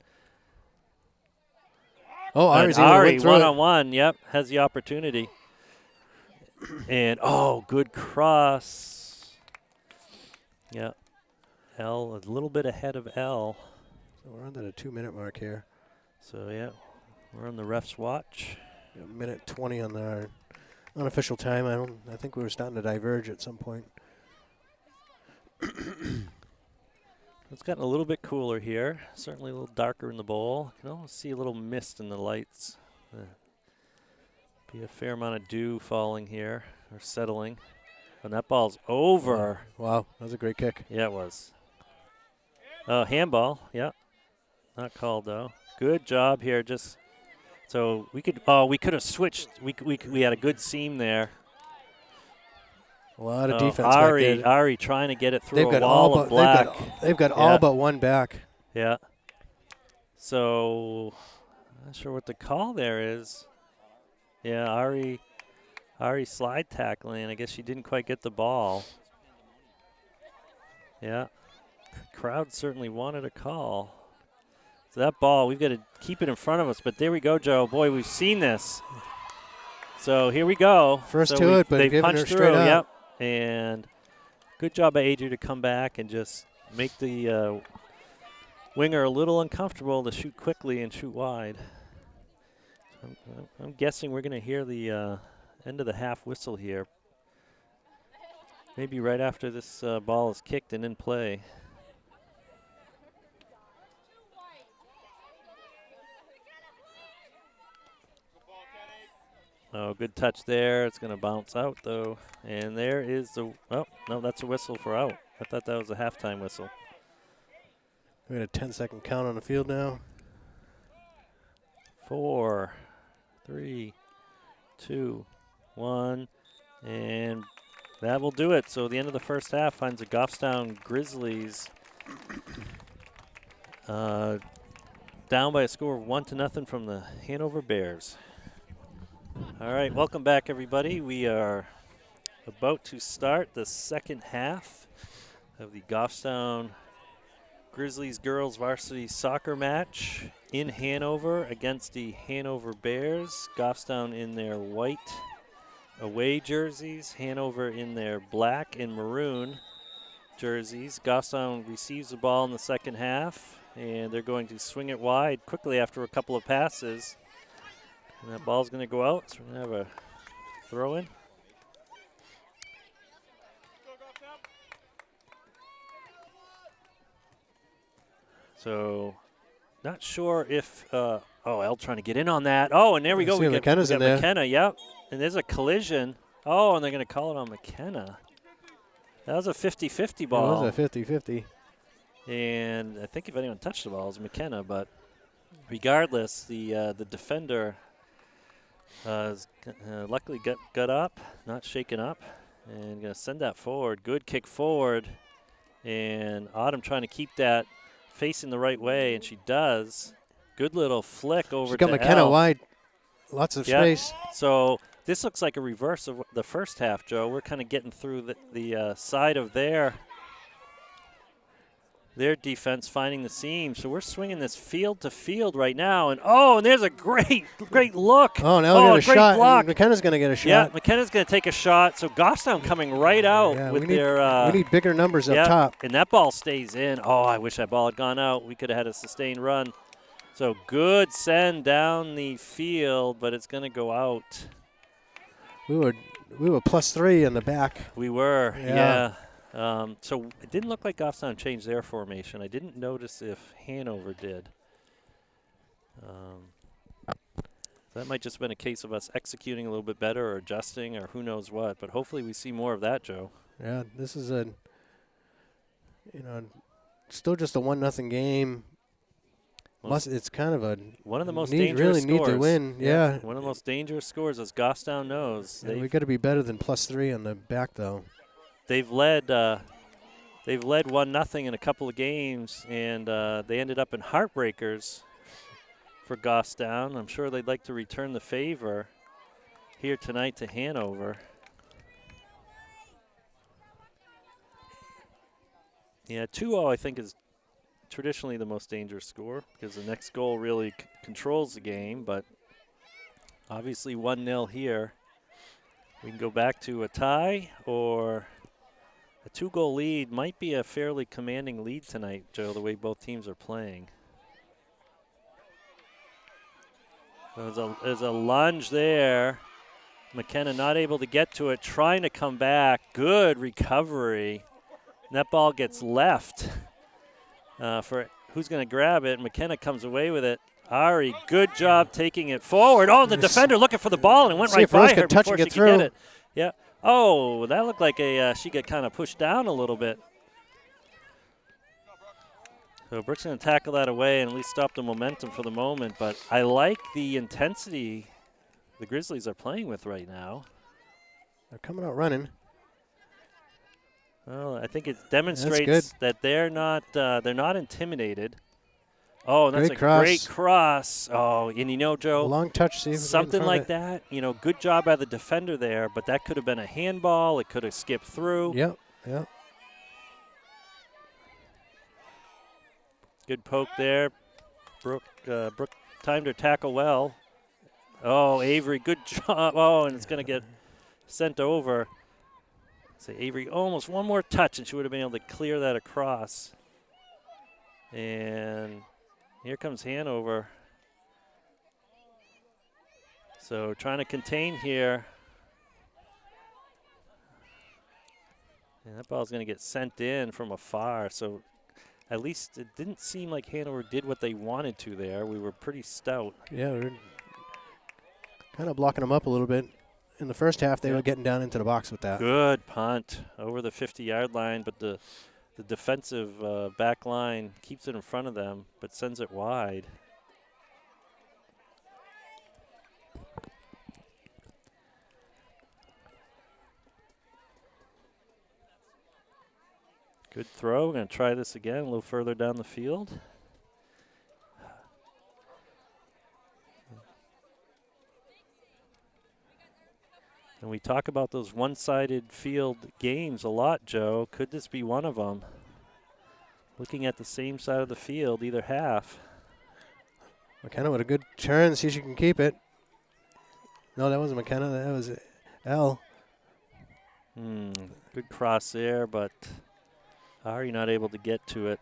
Oh, Ari's able to Ari, win through one-on-one, yep, has the opportunity. And, good cross. Yeah, L a little bit ahead of L. So we're under the 2-minute mark here. So, yeah, we're on the ref's watch. A minute 20 on our unofficial time. I think we were starting to diverge at some point. It's gotten a little bit cooler here. Certainly a little darker in the bowl. You can almost see a little mist in the lights. Be a fair amount of dew falling here, or settling. And that ball's over. Wow, that was a great kick. Yeah, it was. Handball, yeah. Not called, though. Good job here. So we could have switched. We had a good seam there. A lot of defense back there. Ari trying to get it through They've got wall of black. They've got all but one back. Yeah. So, not sure what the call there is. Yeah, Ari slide tackling. I guess she didn't quite get the ball. Yeah. Crowd certainly wanted a call. So that ball, we've got to keep it in front of us. But there we go, Joe. Boy, we've seen this. So here we go. First to it, but they punched her straight through. up. Yep. And good job by Adria to come back and just make the winger a little uncomfortable to shoot quickly and shoot wide. I'm guessing we're going to hear the end of the half whistle here. Maybe right after this ball is kicked and in play. Oh, good touch there. It's going to bounce out, though. And there is the – oh, no, that's a whistle for out. I thought that was a halftime whistle. We got a 10-second count on the field now. 4, 3, 2, 1, and that will do it. So the end of the first half finds the Goffstown Grizzlies down by a score of 1-0 from the Hanover Bears. All right, welcome back, everybody. We are about to start the second half of the Goffstown Grizzlies girls varsity soccer match in Hanover against the Hanover Bears. Goffstown in their white away jerseys, Hanover in their black and maroon jerseys. Goffstown receives the ball in the second half, and they're going to swing it wide quickly after a couple of passes. And that ball's going to go out, so we're going to have a throw-in. So, not sure if, L trying to get in on that. Oh, and there we go. We got McKenna, yep. And there's a collision. Oh, and they're going to call it on McKenna. That was a 50-50 ball. It was a 50-50. And I think if anyone touched the ball, it was McKenna. But regardless, the defender luckily got up, not shaken up, and going to send that forward. Good kick forward. And Autumn trying to keep that facing the right way, and she does. Good little flick over to She's got McKenna L. wide. Lots of space. So this looks like a reverse of the first half, Joe. We're kind of getting through the side of their defense, finding the seam. So we're swinging this field to field right now. And there's a great look. Oh, now we got a great shot. block. McKenna's going to get a shot. Yeah, McKenna's going to take a shot. So Goffstown coming right out with their. We need bigger numbers up top. And that ball stays in. Oh, I wish that ball had gone out. We could have had a sustained run. So good send down the field, but it's going to go out. We were +3 in the back. We were, yeah. So it didn't look like Goffstown changed their formation. I didn't notice if Hanover did. That might just have been a case of us executing a little bit better or adjusting or who knows what. But hopefully we see more of that, Joe. Yeah, this is still just a 1-0 game. It's kind of one of the most dangerous really scores. Need to win, yeah. One of the most dangerous scores, as Goffstown knows. Yeah, we got to be better than +3 on the back, though. They've led 1-0 in a couple of games, and they ended up in heartbreakers for Goffstown. I'm sure they'd like to return the favor. here tonight to Hanover. Yeah, 2-0 I think is traditionally the most dangerous score because the next goal really controls the game, but obviously 1-0 here. We can go back to a tie, or a 2-goal lead might be a fairly commanding lead tonight, Joe, the way both teams are playing. There's a lunge there. McKenna not able to get to it, trying to come back. Good recovery. And that ball gets left for who's going to grab it. McKenna comes away with it. Ari, good job taking it forward. Oh, the defender looking for the ball, and it went right by her before she could get it. Yeah. Oh, that looked like she got kind of pushed down a little bit. So Brooks going to tackle that away and at least stop the momentum for the moment. But I like the intensity the Grizzlies are playing with right now. They're coming out running. Well, I think it demonstrates that they're not intimidated. Oh, and that's great cross. Oh, and you know, Joe, a long touch, something like that. You know, good job by the defender there, but that could have been a handball. It could have skipped through. Yep. Good poke there. Brooke timed her tackle well. Oh, Avery, good job. Oh, and it's going to get sent over. So Avery almost one more touch, and she would have been able to clear that across. And here comes Hanover. So trying to contain here. And that ball's going to get sent in from afar. So at least it didn't seem like Hanover did what they wanted to there. We were pretty stout. Yeah, we were kind of blocking them up a little bit. In the first half, they were getting down into the box with that. Good punt over the 50-yard line, but the defensive back line keeps it in front of them, but sends it wide. Good throw. We're going to try this again a little further down the field. And we talk about those one-sided field games a lot, Joe. Could this be one of them? Looking at the same side of the field, either half. McKenna with a good turn, see if she can keep it. No, that wasn't McKenna. That was L. Good cross there, but Ari not able to get to it.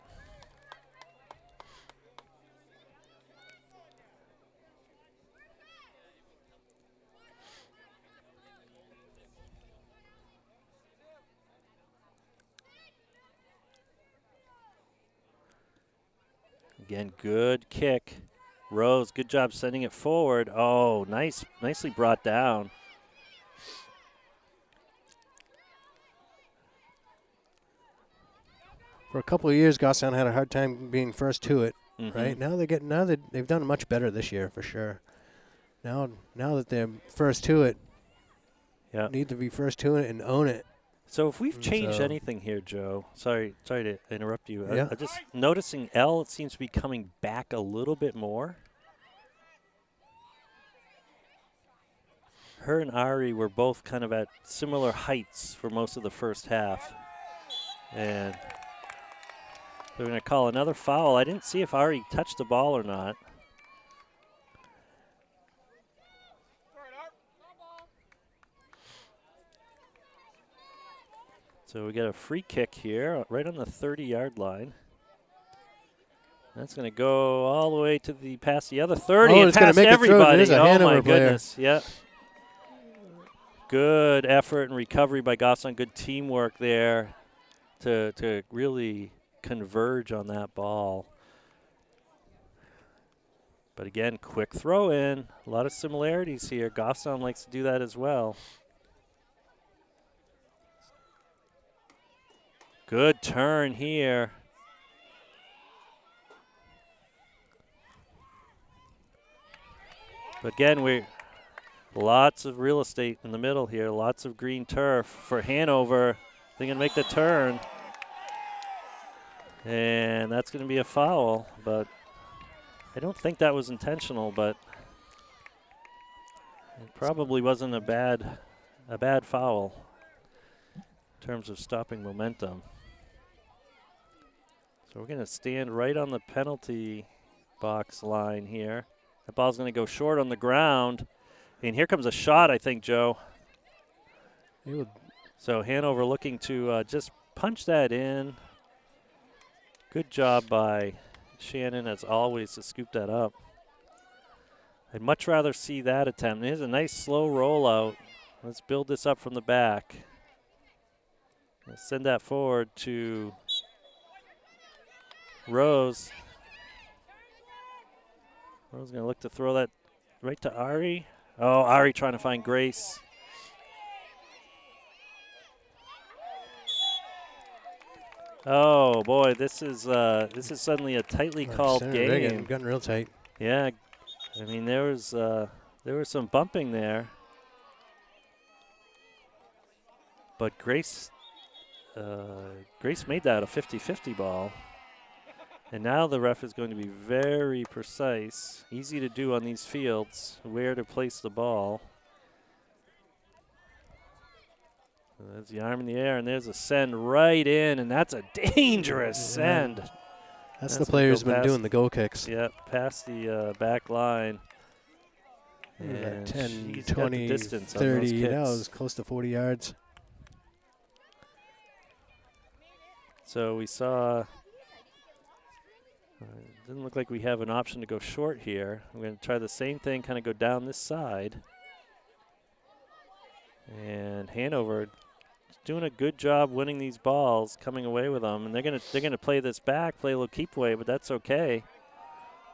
Again, good kick. Rose, good job sending it forward. Oh, nicely brought down. For a couple of years, Goffstown had a hard time being first to it. Right now they've done much better this year for sure. Now that they're first to it, need to be first to it and own it. So if we've changed anything here, Joe, sorry to interrupt you. I'm just noticing Elle seems to be coming back a little bit more. Her and Ari were both kind of at similar heights for most of the first half. And they're going to call another foul. I didn't see if Ari touched the ball or not. So we get a free kick here right on the 30-yard line. That's going to go all the way to past the other 30 and past everybody. Oh, my goodness. Yeah. Good effort and recovery by Goffstown. Good teamwork there to really converge on that ball. But again, quick throw in. A lot of similarities here. Goffstown likes to do that as well. Good turn here. But again, lots of real estate in the middle here. Lots of green turf for Hanover. They're going to make the turn. And that's going to be a foul. But I don't think that was intentional. But It probably wasn't a bad foul in terms of stopping momentum. So we're going to stand right on the penalty box line here. The ball's going to go short on the ground. And here comes a shot, I think, Joe. So Hanover looking to just punch that in. Good job by Shannon, as always, to scoop that up. I'd much rather see that attempt. Here's a nice slow rollout. Let's build this up from the back. Let's send that forward to Rose. Rose going to look to throw that right to Ari. Oh, Ari trying to find Grace. Oh boy, this is suddenly a tightly called game. Gotten real tight. Yeah, I mean there was some bumping there, but Grace made that a 50-50 ball, and now the ref is going to be very precise, easy to do on these fields, where to place the ball. There's the arm in the air, and there's a send right in, and that's a dangerous send. That's the player who's been doing the goal kicks. Yep, past the back line. And 10, 20, 30, that was close to 40 yards. So we saw, didn't look like we have an option to go short here. I'm going to try the same thing, kind of go down this side. And Hanover doing a good job winning these balls, coming away with them, and they're gonna play this back, play a little keep away, but that's okay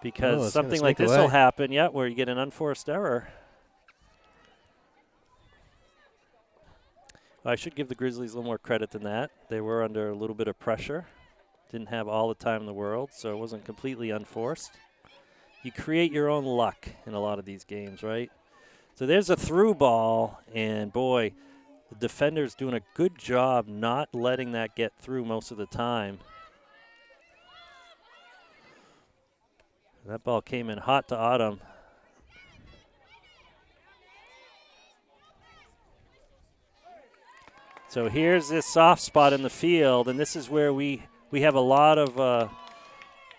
because something like this will happen, where you get an unforced error. I should give the Grizzlies a little more credit than that. They were under a little bit of pressure, didn't have all the time in the world, so it wasn't completely unforced. You create your own luck in a lot of these games, right? So there's a through ball, and boy, the defender's doing a good job not letting that get through most of the time. That ball came in hot to Autumn. So here's this soft spot in the field, and this is where we have a lot of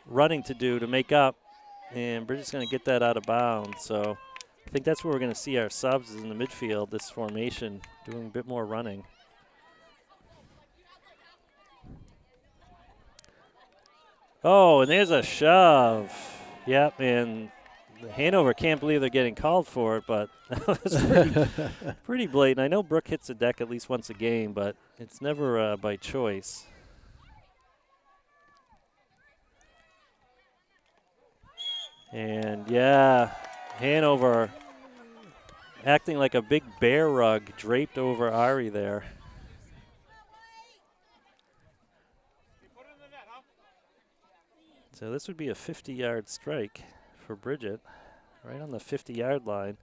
running to do to make up, and Bridget's going to get that out of bounds. So I think that's where we're going to see our subs is in the midfield, this formation, doing a bit more running. Oh, and there's a shove. Yep, and Hanover can't believe they're getting called for it, but that was pretty blatant. I know Brooke hits the deck at least once a game, but it's never by choice. And, yeah, Hanover acting like a big bear rug draped over Ari there. So this would be a 50-yard strike for Bridget, right on the 50-yard line.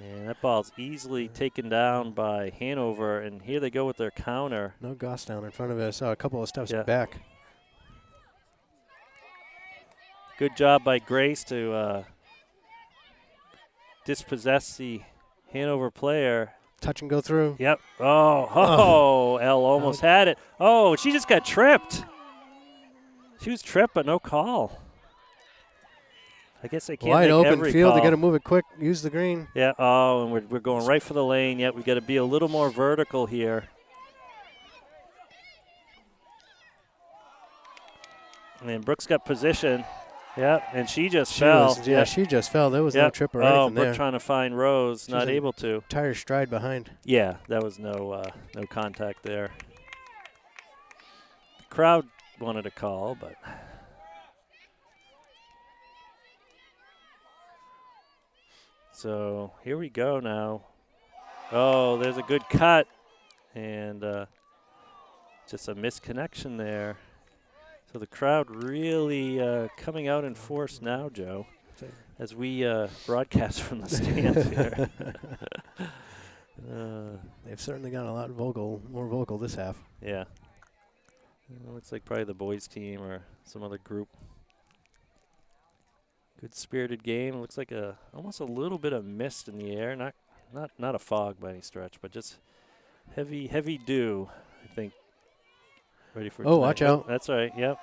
And that ball's easily taken down by Hanover, and here they go with their counter. No Goffstown in front of it. I saw a couple of steps back. Good job by Grace to dispossess the Hanover player. Touch and go through. Yep. Oh, Elle almost had it. Oh, she just got tripped. She was tripped, but no call. I guess they can't wide make open every field. call. They got to move it quick. Use the green. Yeah. Oh, and we're going right for the lane. Yet we got to be a little more vertical here. And Brooks got position. Yeah, and she just fell. She just fell. There was no trip or anything there. Brooke trying to find Rose, not able to. Tire stride behind. Yeah, that was no contact there. The crowd wanted a call, but so here we go now. Oh, there's a good cut, and just a misconnection there. So the crowd really coming out in force now, Joe, as we broadcast from the stands here. They've certainly gotten a lot more vocal this half. Yeah. It looks like probably the boys team or some other group. Good spirited game. Looks like almost a little bit of mist in the air. Not a fog by any stretch, but just heavy dew, I think. Ready for Oh, tonight. watch out. That's right. Yep.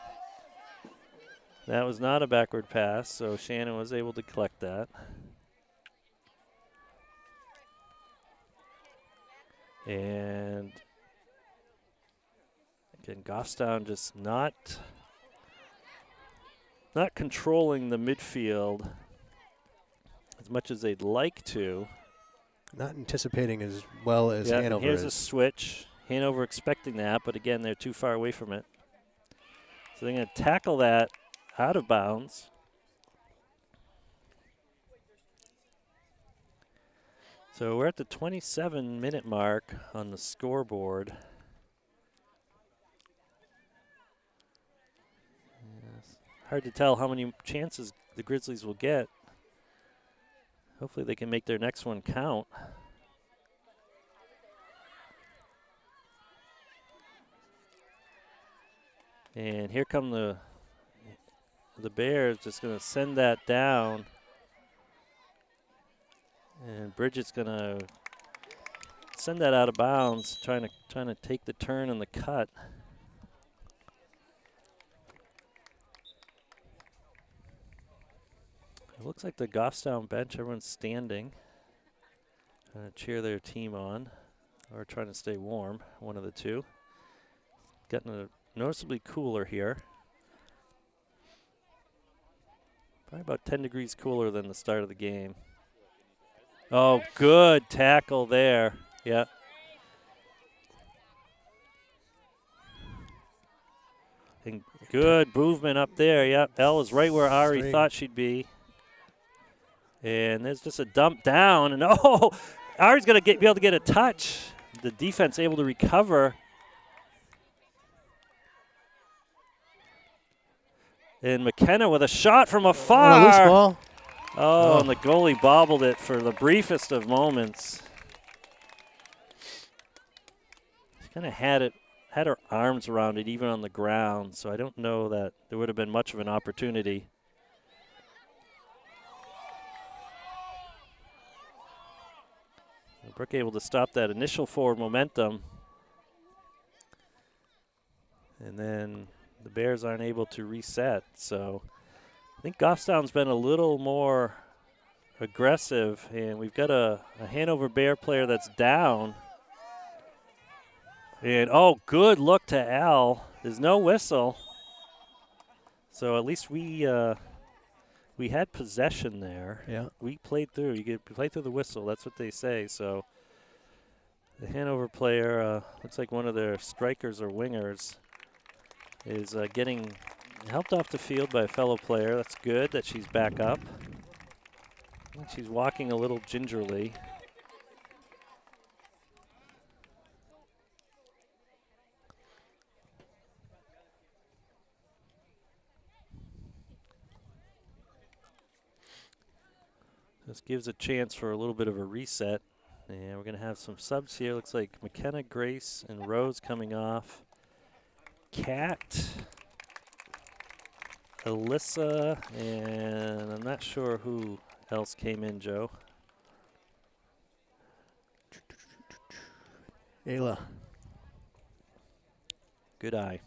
That was not a backward pass, so Shannon was able to collect that. And again, Goffstown just not controlling the midfield as much as they'd like to. Not anticipating as well as Yeah, Hanover and here's a is. switch. Hanover expecting that, but again, they're too far away from it. So they're going to tackle that out of bounds. So we're at the 27-minute mark on the scoreboard. Yes. Hard to tell how many chances the Grizzlies will get. Hopefully they can make their next one count. And here come the Bears, just going to send that down. And Bridget's going to send that out of bounds, trying to take the turn and the cut. It looks like the Goffstown bench, everyone's standing, trying to cheer their team on, or trying to stay warm, one of the two. Getting noticeably cooler here. Probably about 10 degrees cooler than the start of the game. Oh, good tackle there. Yeah. And good movement up there. Yep, Elle is right where Ari thought she'd be. And there's just a dump down. And oh, Ari's going to be able to get a touch. The defense able to recover. And McKenna with a shot from afar. Loose ball. Oh, and the goalie bobbled it for the briefest of moments. She kind of had her arms around it even on the ground, so I don't know that there would have been much of an opportunity. Brooke able to stop that initial forward momentum. And then the Bears aren't able to reset, so I think Goffstown's been a little more aggressive, and we've got a Hanover Bear player that's down. And, oh, good look to Al. There's no whistle. So at least we had possession there. Yeah. We played through. You could play through the whistle. That's what they say. So the Hanover player, looks like one of their strikers or wingers, is getting helped off the field by a fellow player. That's good that she's back up. She's walking a little gingerly. This gives a chance for a little bit of a reset. And we're going to have some subs here. Looks like McKenna, Grace, and Rose coming off. Kat, Alyssa, and I'm not sure who else came in, Joe. Ayla. Good eye.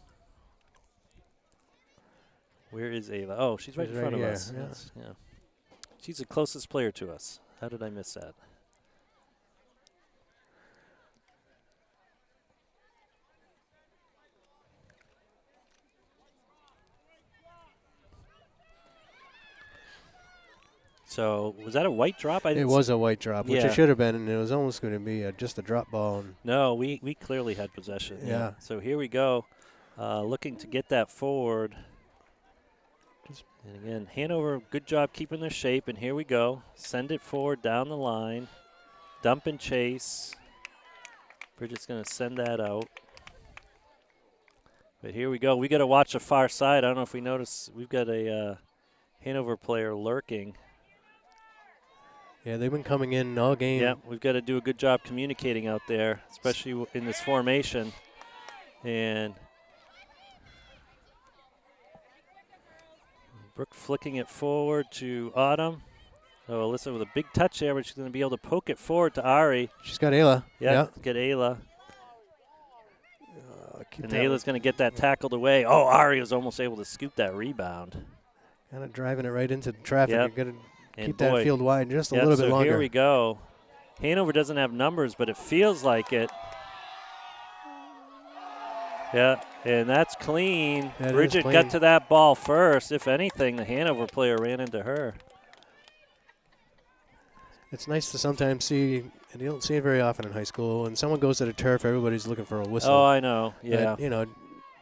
Where is Ayla? Oh, she's right in front of us. Yeah. Yeah. She's the closest player to us. How did I miss that? So was that a white drop? It was a white drop, which Yeah. it should have been, and it was almost going to be just a drop ball. And No, we clearly had possession. Yeah. So here we go, looking to get that forward. And again, Hanover, good job keeping their shape. And here we go. Send it forward down the line. Dump and chase. Bridget's going to send that out. But here we go. We got to watch the far side. I don't know if we notice. We've got a Hanover player lurking. yeah, they've been coming in all game. Yeah, we've got to do a good job communicating out there, especially in this formation. And Brooke flicking it forward to Autumn. Oh, Alyssa with a big touch there, but she's going to be able to poke it forward to Ari. She's got Ayla. Yeah. Get Ayla. And Ayla's going to get that tackled away. Oh, Ari was almost able to scoop that rebound. Kind of driving it right into traffic. Yep. You've got to keep that field wide just a little bit so longer. Here we go. Hanover doesn't have numbers, but it feels like it. Yeah, and that's clean. Bridget got to that ball first. If anything, the Hanover player ran into her. It's nice to sometimes see, and you don't see it very often in high school, when someone goes to the turf, everybody's looking for a whistle. Oh, I know. Yeah. But,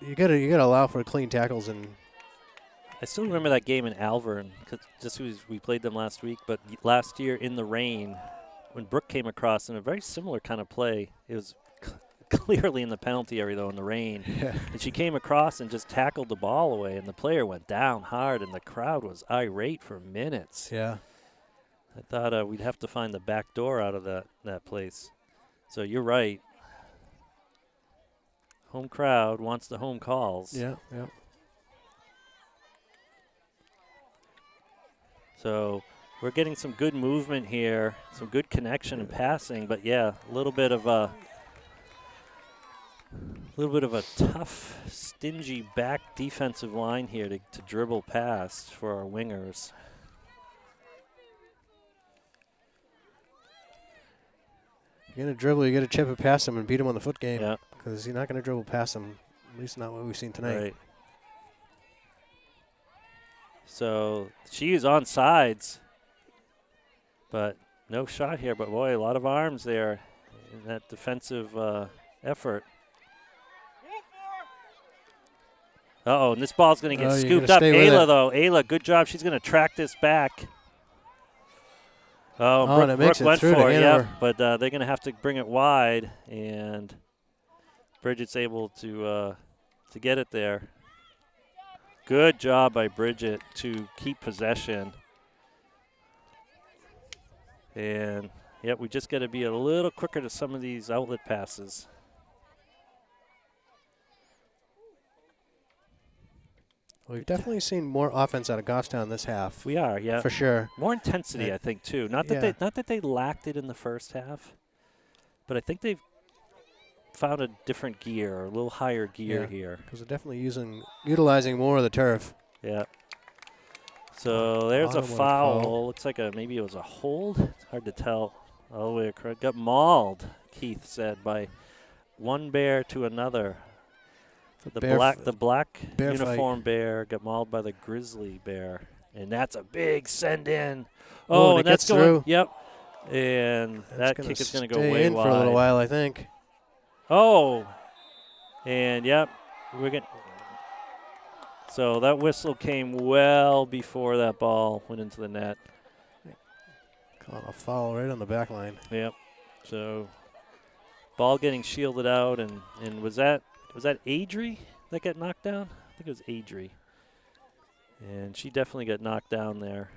you gotta allow for clean tackles. And I still remember that game in Alvern, because we played them last week, but last year in the rain, when Brooke came across in a very similar kind of play, it was clearly in the penalty area, though, in the rain. Yeah. And she came across and just tackled the ball away, and the player went down hard, and the crowd was irate for minutes. Yeah. I thought we'd have to find the back door out of that place. So you're right. Home crowd wants the home calls. Yeah, yeah. So we're getting some good movement here, some good connection and passing, but yeah, a little bit of a tough, stingy back defensive line here to dribble past for our wingers. You're going to dribble, you got to chip it past him and beat him on the foot game. Yeah. Because you're not going to dribble past him, at least not what we've seen tonight. Right. So she is on sides, but no shot here. But, boy, a lot of arms there in that defensive effort. Uh-oh, and this ball's going to get scooped up. Ayla, though. Ayla, good job. She's going to track this back. Oh, Brooke went for it, yeah. But they're going to have to bring it wide, and Bridget's able to get it there. Good job by Bridget to keep possession. And, yep, we just got to be a little quicker to some of these outlet passes. We've definitely seen more offense out of Goffstown this half. We are, yeah. For sure. More intensity, I think, too. Not that they lacked it in the first half, but I think they've found a different gear, a little higher gear here. Because they're definitely utilizing more of the turf. Yeah. So there's a foul. Looks like maybe it was a hold. It's hard to tell all the way across. Got mauled, Keith said, by one bear to another. The black uniform bear got mauled by the grizzly bear, and that's a big send in. Oh, and that's going through. Yep. And that kick is going to go way in wide for a little while, I think. Oh, and yep, so that whistle came well before that ball went into the net. Calling a foul right on the back line. Yep. So ball getting shielded out, and was that Adri that got knocked down? I think it was Adri. And she definitely got knocked down there.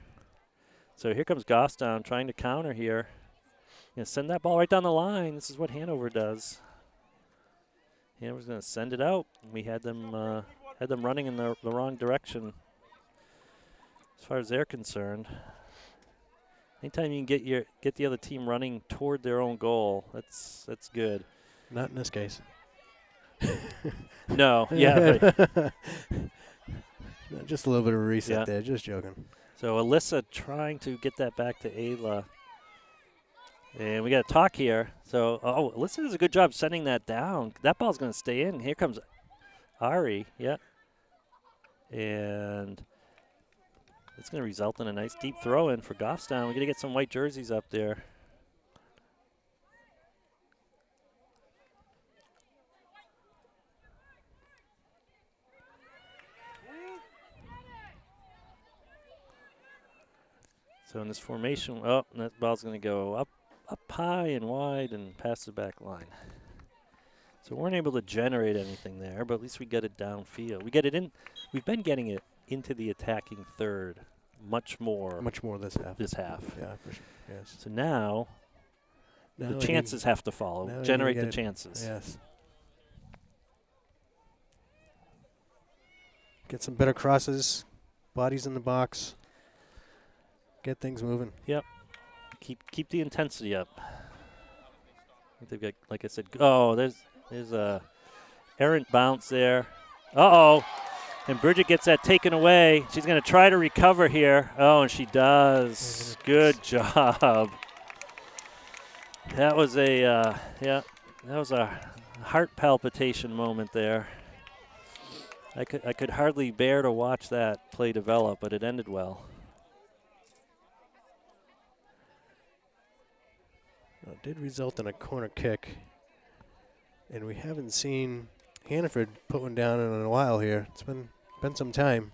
So here comes Goffstown trying to counter here. Send that ball right down the line. This is what Hanover does. Hanover's going to send it out. We had them running in the wrong direction as far as they're concerned. Anytime you can get the other team running toward their own goal, that's good. Not in this case. No, yeah. But just a little bit of a reset there, just joking. So Alyssa trying to get that back to Ayla. And we got to talk here. So, Alyssa does a good job sending that down. That ball's going to stay in. Here comes Ari, And it's going to result in a nice deep throw in for Goffstown. We're going to get some white jerseys up there. So in this formation, that ball's going to go up high and wide and past the back line. So we weren't able to generate anything there, but at least we get it downfield. We get it in. We've been getting it into the attacking third much more this half. Yeah, for sure. Yes. So now the chances have to follow. Generate the chances. Yes. Get some better crosses. bodies in the box. Get things moving. Yep. Keep the intensity up. I think they've got, like I said, oh, there's a errant bounce there. Uh-oh. And Bridget gets that taken away. She's going to try to recover here. Oh, and she does. Good job. That was a heart palpitation moment there. I could hardly bear to watch that play develop, but it ended well. It did result in a corner kick, and we haven't seen Hannaford put one down in a while here. It's been some time.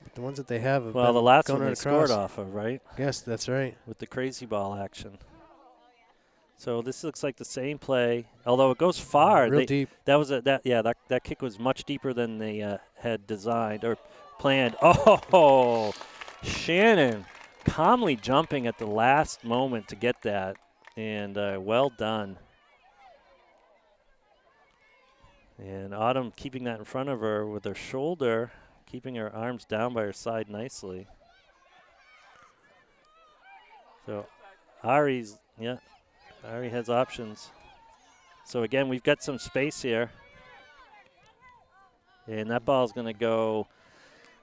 But the ones that they have well, been the last going one they across. scored off of, right? Yes, that's right. With the crazy ball action. So this looks like the same play, although it goes far. Real deep. That kick was much deeper than they had designed or planned. Oh, Shannon calmly jumping at the last moment to get that, and well done. And Autumn keeping that in front of her with her shoulder, keeping her arms down by her side nicely. So Ari has options. So again, we've got some space here. And that ball's going to go,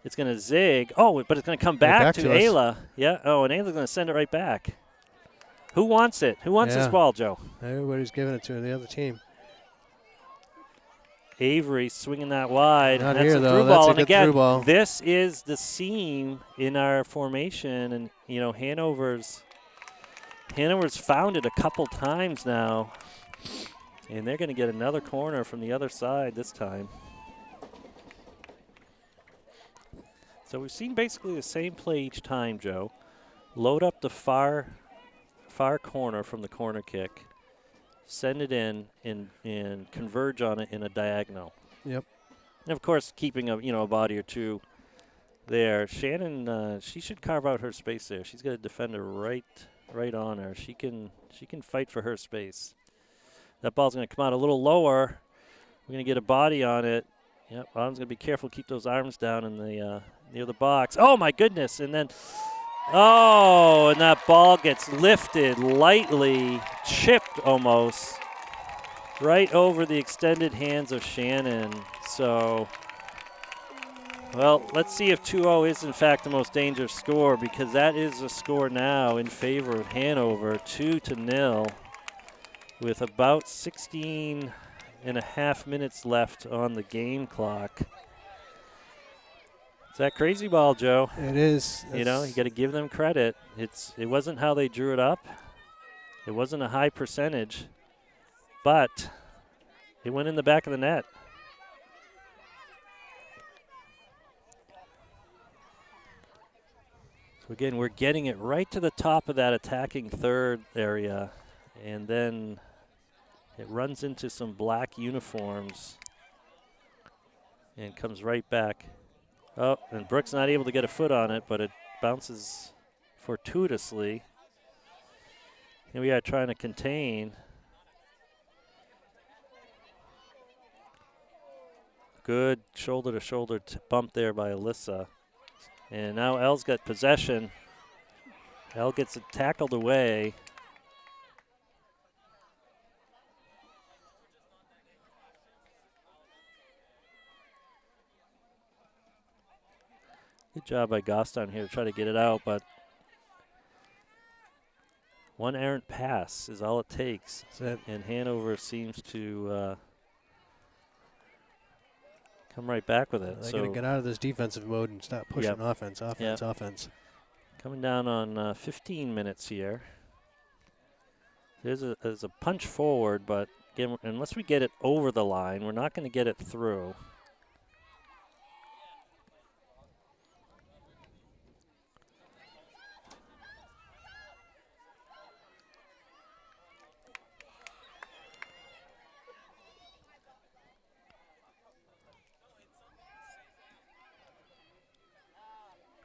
it's going to zig. Oh, but it's going to come back to Ayla. Yeah, oh, and Ayla's going to send it right back. Who wants it? Who wants this ball, Joe? Everybody's giving it to the other team. Avery swinging that wide. Not That's here, a though. through That's ball. a And good again, through ball. This is the seam in our formation. And, you know, Hanover's found it a couple times now. And they're going to get another corner from the other side this time. So we've seen basically the same play each time, Joe. Load up the far corner from the corner kick. Send it in and converge on it in a diagonal. Yep. And of course, keeping a body or two there. Shannon, she should carve out her space there. She's got a defender right on her. She can fight for her space. That ball's going to come out a little lower. We're going to get a body on it. Yep. Autumn's going to be careful. Keep those arms down in the near the box. Oh my goodness! And then. Oh, and that ball gets lifted lightly, chipped almost, right over the extended hands of Shannon. So, well, let's see if 2-0 is in fact the most dangerous score, because that is a score now in favor of Hanover, 2-0, with about 16 and a half minutes left on the game clock. It's that crazy ball, Joe. It is. You know, you got to give them credit. It wasn't how they drew it up. It wasn't a high percentage, but it went in the back of the net. So again, we're getting it right to the top of that attacking third area, and then it runs into some black uniforms and comes right back. Oh, and Brooks not able to get a foot on it, but it bounces fortuitously. Here we are trying to contain. Good shoulder-to-shoulder bump there by Alyssa. And now Elle's got possession. Elle gets it tackled away. Good job by Goffstown here to try to get it out, but one errant pass is all it takes. And Hanover seems to come right back with it. They're going to get out of this defensive mode and start pushing offense. Coming down on 15 minutes here. There's a punch forward, but again, unless we get it over the line, we're not going to get it through.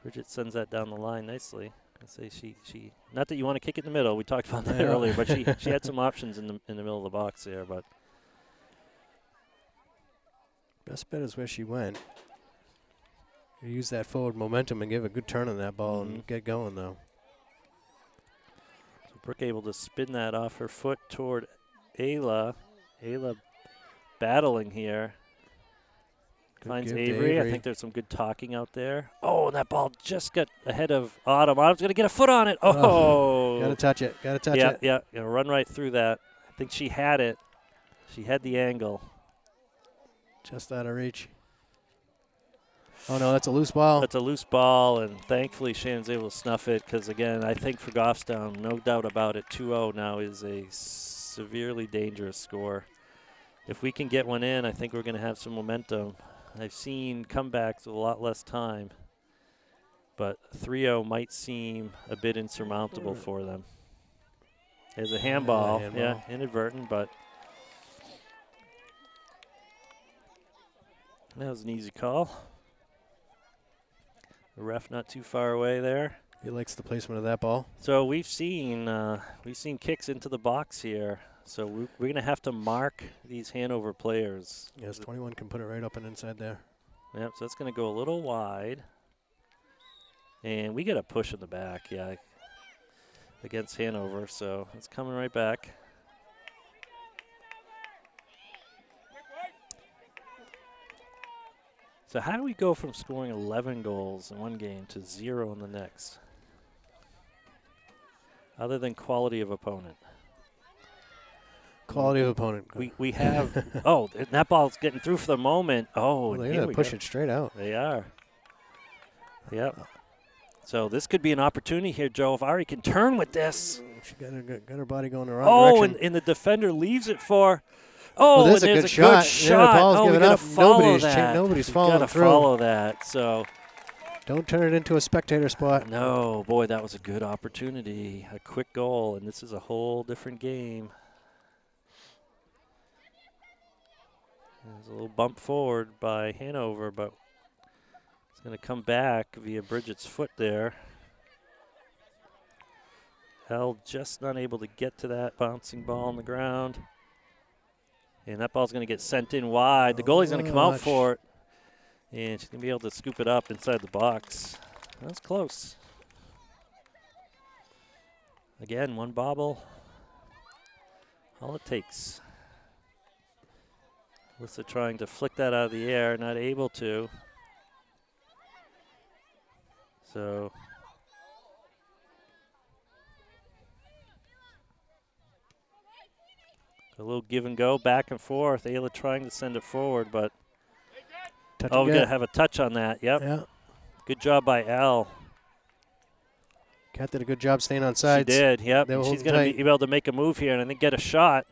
Bridget sends that down the line nicely. I say she not that you want to kick it in the middle. We talked about that earlier, but she had some options in the middle of the box there. But best bet is where she went. You use that forward momentum and give a good turn on that ball Mm-hmm. and get going, though. So Brooke able to spin that off her foot toward Ayla. Ayla battling here. Good Finds give to Avery. I Avery. think there's some good talking out there. Oh, and that ball just got ahead of Autumn. Autumn's going to get a foot on it. Oh. Got to touch it. Got to touch yeah, it. yeah. Gonna run right through that. I think she had it. She had the angle. Just out of reach. Oh, no, that's a loose ball. That's a loose ball, and thankfully Shannon's able to snuff it because, again, I think for Goffstown, no doubt about it, 2-0 now is a severely dangerous score. If we can get one in, I think we're going to have some momentum. I've seen comebacks with a lot less time, but 3-0 might seem a bit insurmountable for them. There's a handball. Yeah, inadvertent, but that was an easy call. The ref not too far away there. He likes the placement of that ball. So we've seen kicks into the box here. So we're going to have to mark these Hanover players. Yes, 21 can put it right up and inside there. Yep, so that's going to go a little wide. And we get a push in the back, yeah, against Hanover. So it's coming right back. So how do we go from scoring 11 goals in one game to 0 in the next? Other than quality of opponent. Quality of opponent. We have, oh, that ball's getting through for the moment. Oh, well, they're going to push it straight out. They are. Yep. So this could be an opportunity here, Joe. If Ari can turn with this. She got her body going the wrong direction. And the defender leaves it for. Oh, well, and there's there's a good shot. Yeah, the ball's we given gotta up. follow that. Nobody's following gotta through. Follow that. So. Don't turn it into a spectator spot. No, boy, that was a good opportunity. A quick goal, and this is a whole different game. There's a little bump forward by Hanover, but it's going to come back via Bridget's foot there. Hell just not able to get to that bouncing ball on the ground. And that ball's going to get sent in wide. The goalie's going to come out for it. And she's going to be able to scoop it up inside the box. That's close. Again, one bobble. All it takes. Alyssa trying to flick that out of the air, not able to. So a little give and go, back and forth. Ayla trying to send it forward, but we're going to have a touch on that. Yep. Yeah. Good job by Al. Kat did a good job staying on sides. She did, yep. She's going to be able to make a move here and I think get a shot.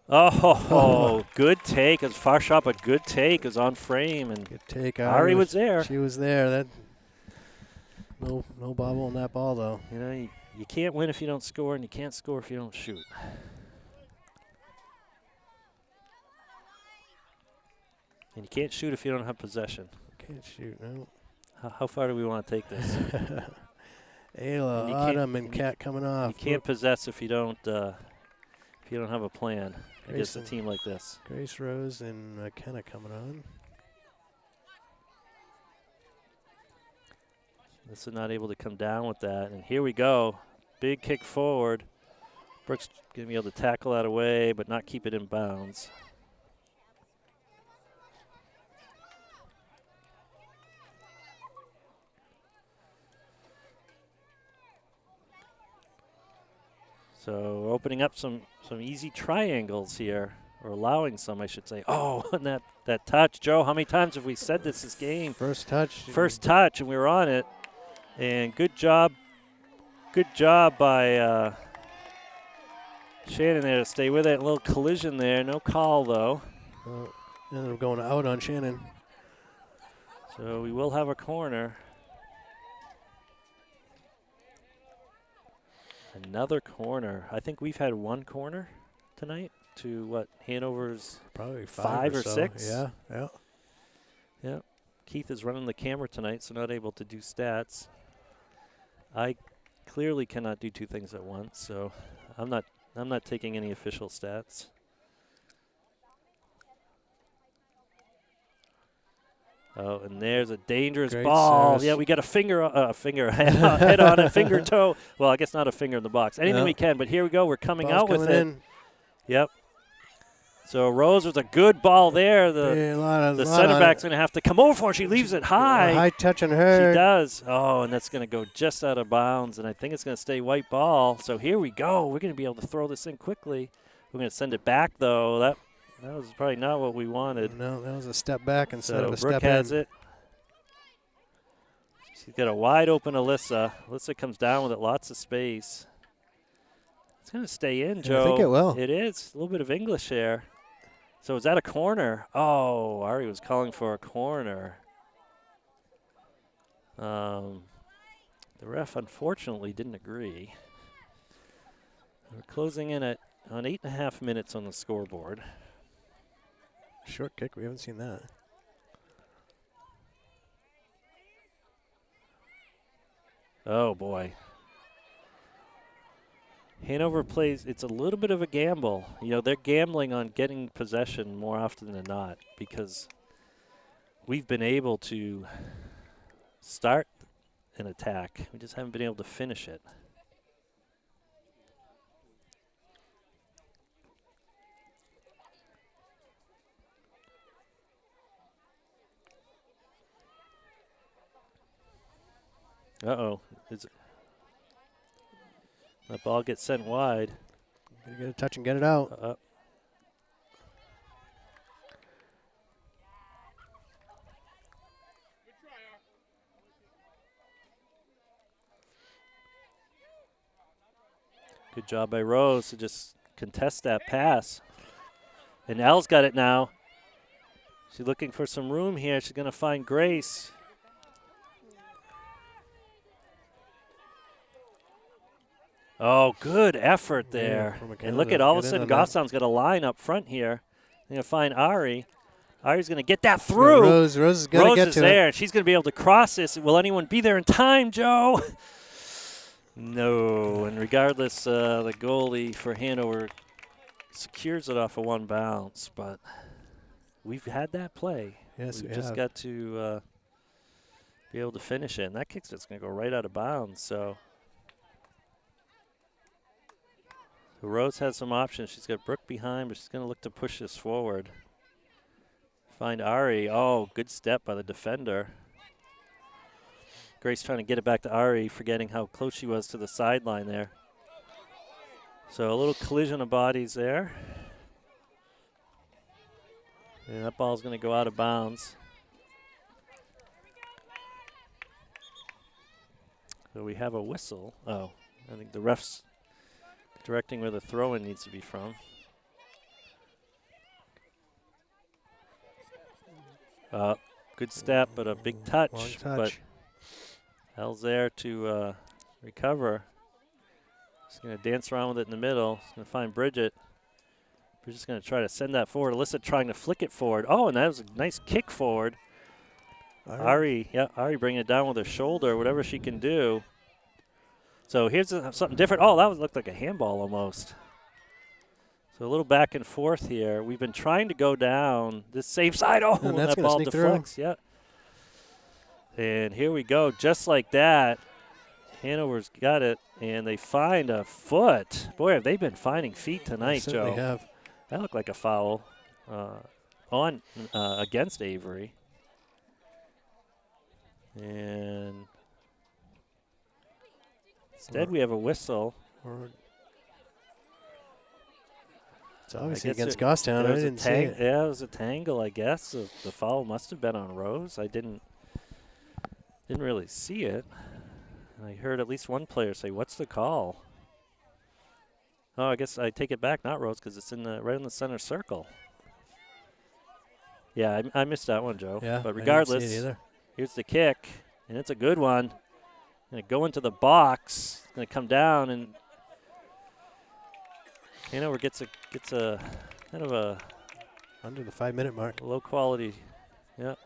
Oh, good take. It was far shot, but good take. It was on frame. And good take. Ari was there. She was there. That no bobble on that ball, though. You know, you can't win if you don't score, and you can't score if you don't shoot. And you can't shoot if you don't have possession. Can't shoot, no. How far do we want to take this? Ayla, Autumn, and Kat coming off. You can't possess if you don't have a plan against a team like this. Grace Rose and McKenna coming on. This is not able to come down with that. And here we go. Big kick forward. Brooks going to be able to tackle that away, but not keep it in bounds. So opening up some easy triangles here, or allowing some, I should say. Oh, and that touch. Joe, how many times have we said this game? First touch. First touch, and we were on it. And good job by Shannon there to stay with it. A little collision there. No call, though. Ended up going out on Shannon. So we will have a corner. Another corner. I think we've had one corner tonight to what, Hanover's probably five or so. six? Yeah. Keith is running the camera tonight, so not able to do stats. I clearly cannot do two things at once, so I'm not taking any official stats. Oh, and there's a dangerous Great ball. service. Yeah, we got a head on it, finger, toe. Well, I guess not a finger in the box. Anything No. we can, but here we go. We're coming Ball's out with coming it. in. Yep. So Rose was a good ball there. The center back's going to have to come over for it. She leaves it high. High touch on her. She does. Oh, and that's going to go just out of bounds, and I think it's going to stay white ball. So here we go. We're going to be able to throw this in quickly. We're going to send it back, though. That was probably not what we wanted. No, that was a step back instead of a Brooke step has in. it. She's got a wide open Alyssa. Alyssa comes down with it, lots of space. It's going to stay in, Joe. I think it will. It is. A little bit of English here. So is that a corner? Oh, Ari was calling for a corner. The ref, unfortunately, didn't agree. We're closing in on 8.5 minutes on the scoreboard. Short kick. We haven't seen that. Oh, boy. Hanover plays, it's a little bit of a gamble. You know, they're gambling on getting possession more often than not because we've been able to start an attack. We just haven't been able to finish it. Uh-oh. That ball gets sent wide. Gotta get a touch and get it out. Good job by Rose to just contest that pass. And Al's got it now. She's looking for some room here. She's going to find Grace. Oh, good effort there. Yeah, and look at all of a sudden, Goffstown's got a line up front here. They're going to find Ari. Ari's going to get that through. Rose is going to get is to there. it. She's going to be able to cross this. Will anyone be there in time, Joe? No. And regardless, the goalie for Hanover secures it off of one bounce. But we've had that play. Yes, we've we just have. got to be able to finish it. And that kick's just going to go right out of bounds. So Rose has some options. She's got Brooke behind, but she's going to look to push this forward. Find Ari. Oh, good step by the defender. Grace trying to get it back to Ari, forgetting how close she was to the sideline there. So a little collision of bodies there. And that ball's going to go out of bounds. So we have a whistle. Oh, I think the ref's directing where the throw-in needs to be from. Good step, but a big touch. Long touch. But Al's there to recover. He's going to dance around with it in the middle. He's going to find Bridget. Bridget's going to try to send that forward. Alyssa trying to flick it forward. Oh, and that was a nice kick forward. Ari bringing it down with her shoulder, whatever she can do. So here's something different. Oh, that looked like a handball almost. So a little back and forth here. We've been trying to go down this same side. Oh, and that ball deflects. Yeah. And here we go. Just like that, Hanover's got it, and they find a foot. Boy, have they been finding feet tonight, they Joe. have. That looked like a foul against Avery. And instead we have a whistle. It's obviously against Goffstown. I didn't see it. Yeah, it was a tangle, I guess. The foul must have been on Rose. I didn't really see it. And I heard at least one player say, "What's the call?" Oh, I guess I take it back, not Rose, because it's right in the center circle. Yeah, I missed that one, Joe. Yeah, but regardless, I didn't see it either. Here's the kick, and it's a good one. Going to go into the box. Going to come down, and Hanover gets a kind of a under the 5-minute mark. Low quality. Yeah.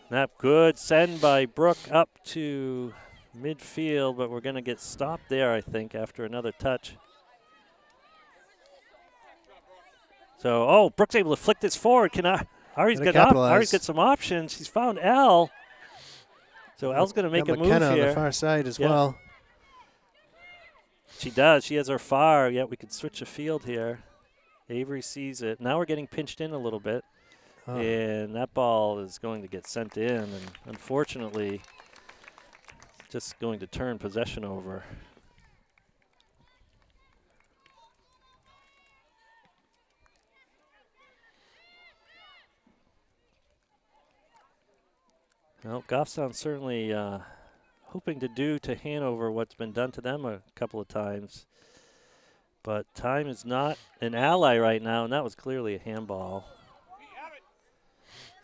That good send by Brooke up to midfield, but we're going to get stopped there, I think, after another touch. So, Brooke's able to flick this forward. Can Ari's Gotta got capitalize. some options. She's found L. So L's going to make a move McKenna here. on the far side as well. She does. She has her far. Yeah, we could switch the field here. Avery sees it. Now we're getting pinched in a little bit. And that ball is going to get sent in. And unfortunately, just going to turn possession over. Well, Goffstown's certainly hoping to do to Hanover what's been done to them a couple of times. But time is not an ally right now, and that was clearly a handball.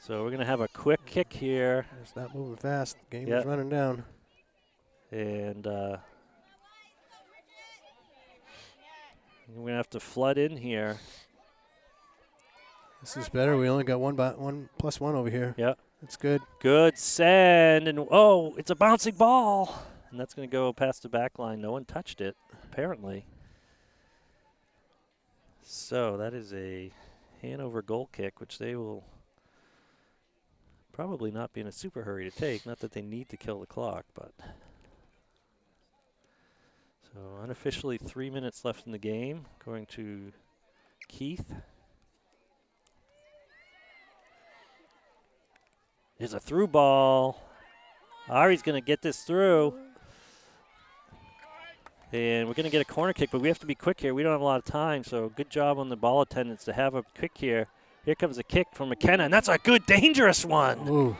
So we're going to have a quick kick here. It's not moving fast. Game is running down. And we're going to have to flood in here. This is better. We only got one plus one over here. Yep. That's good. Good send. And, oh, it's a bouncing ball. And that's going to go past the back line. No one touched it, apparently. So that is a Hanover goal kick, which they will probably not be in a super hurry to take. Not that they need to kill the clock, but. So unofficially 3 minutes left in the game. Going to Keith. There's a through ball. Ari's going to get this through. And we're going to get a corner kick, but we have to be quick here. We don't have a lot of time, so good job on the ball attendants to have a kick here. Here comes a kick from McKenna, and that's a good, dangerous one. Ooh.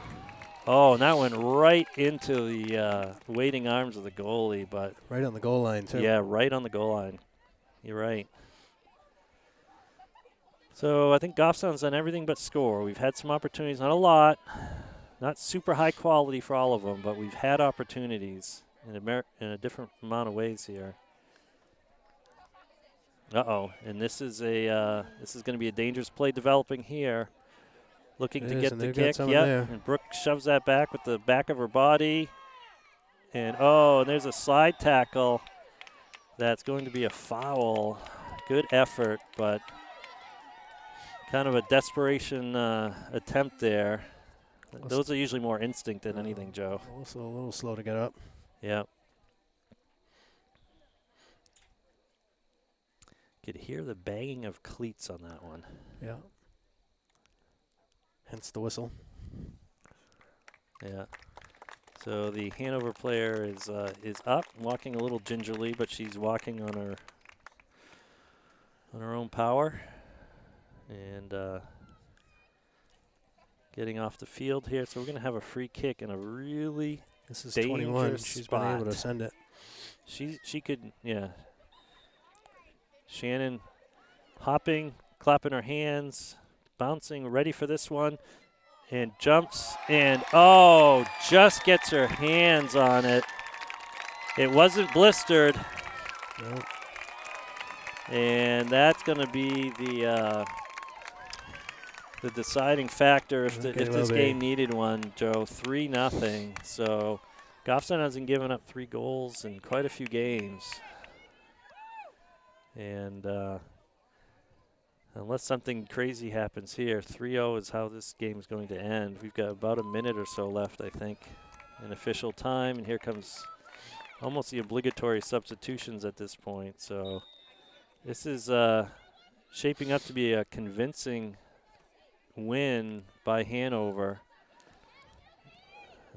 Oh, and that went right into the waiting arms of the goalie. But right on the goal line, too. Yeah, right on the goal line. You're right. So I think Goffstown's done everything but score. We've had some opportunities, not a lot, not super high quality for all of them, but we've had opportunities in a different amount of ways here. And this is going to be a dangerous play developing here. Looking to get the kick. Yep. And Brooke shoves that back with the back of her body. And there's a slide tackle. That's going to be a foul. Good effort, but kind of a desperation attempt there. Those are usually more instinct than anything, Joe. Also a little slow to get up. Yeah. Could hear the banging of cleats on that one. Yeah. Hence the whistle. Yeah. So the Hanover player is up, walking a little gingerly, but she's walking on her own power, and getting off the field here. So we're going to have a free kick in a really this is dangerous 21. She's spot. been able to send it. She could, yeah. Shannon hopping, clapping her hands, bouncing, ready for this one, and jumps, and just gets her hands on it. It wasn't blistered. Nope. And that's going to be the deciding factor if this game needed one, Joe. 3-0. So Goffstown hasn't given up 3 goals in quite a few games. And unless something crazy happens here, 3-0 is how this game is going to end. We've got about a minute or so left, I think, in official time. And here comes almost the obligatory substitutions at this point. So this is shaping up to be a convincing win by Hanover.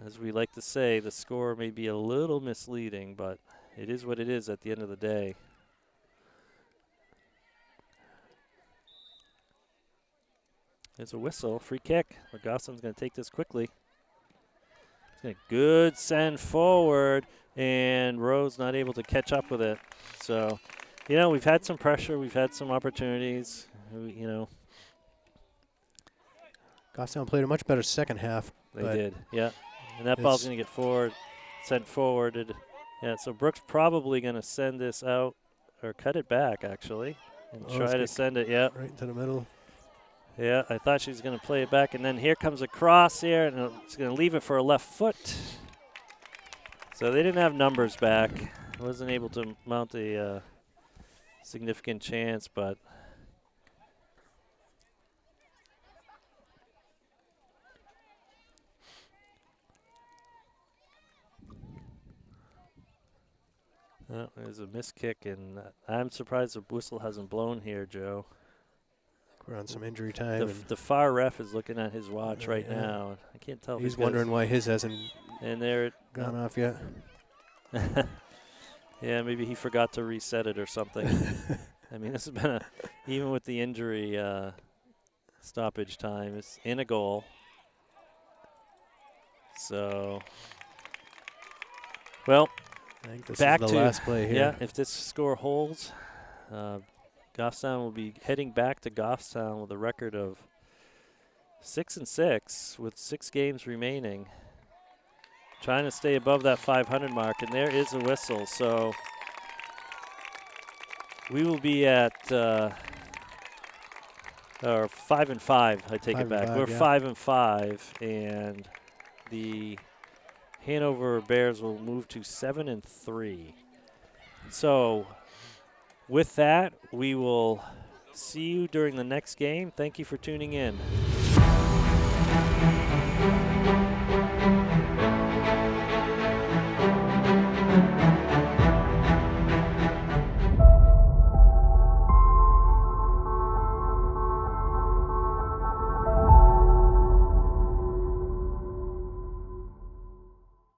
As we like to say, the score may be a little misleading, but it is what it is at the end of the day. There's a whistle, free kick. Goffstown's going to take this quickly. It's a good send forward, and Rose not able to catch up with it. So, we've had some pressure. We've had some opportunities, Goffstown played a much better second half. They did, yeah. And that ball's going to get sent forwarded. Yeah, so Brooks probably going to send this out, or cut it back, actually, and try to send it, right into the middle. Yeah, I thought she was going to play it back, and then here comes a cross here, and it's going to leave it for a left foot. So they didn't have numbers back. Wasn't able to mount a significant chance, but There's a missed kick, and I'm surprised the whistle hasn't blown here, Joe. We're on some injury time. The far ref is looking at his watch right now. I can't tell. He's wondering why his hasn't gone off yet. Yeah, maybe he forgot to reset it or something. I mean, this has been even with the injury stoppage time, it's in a goal. So, well, I think this back is the to last play here. Yeah, if this score holds, Goffstown will be heading back to Goffstown with a record of 6-6 with 6 games remaining. Trying to stay above that 500 mark, and there is a whistle. So we will be at or 5-5. I take it back. We're 5-5, and the Hanover Bears will move to 7-3. So with that, we will see you during the next game. Thank you for tuning in.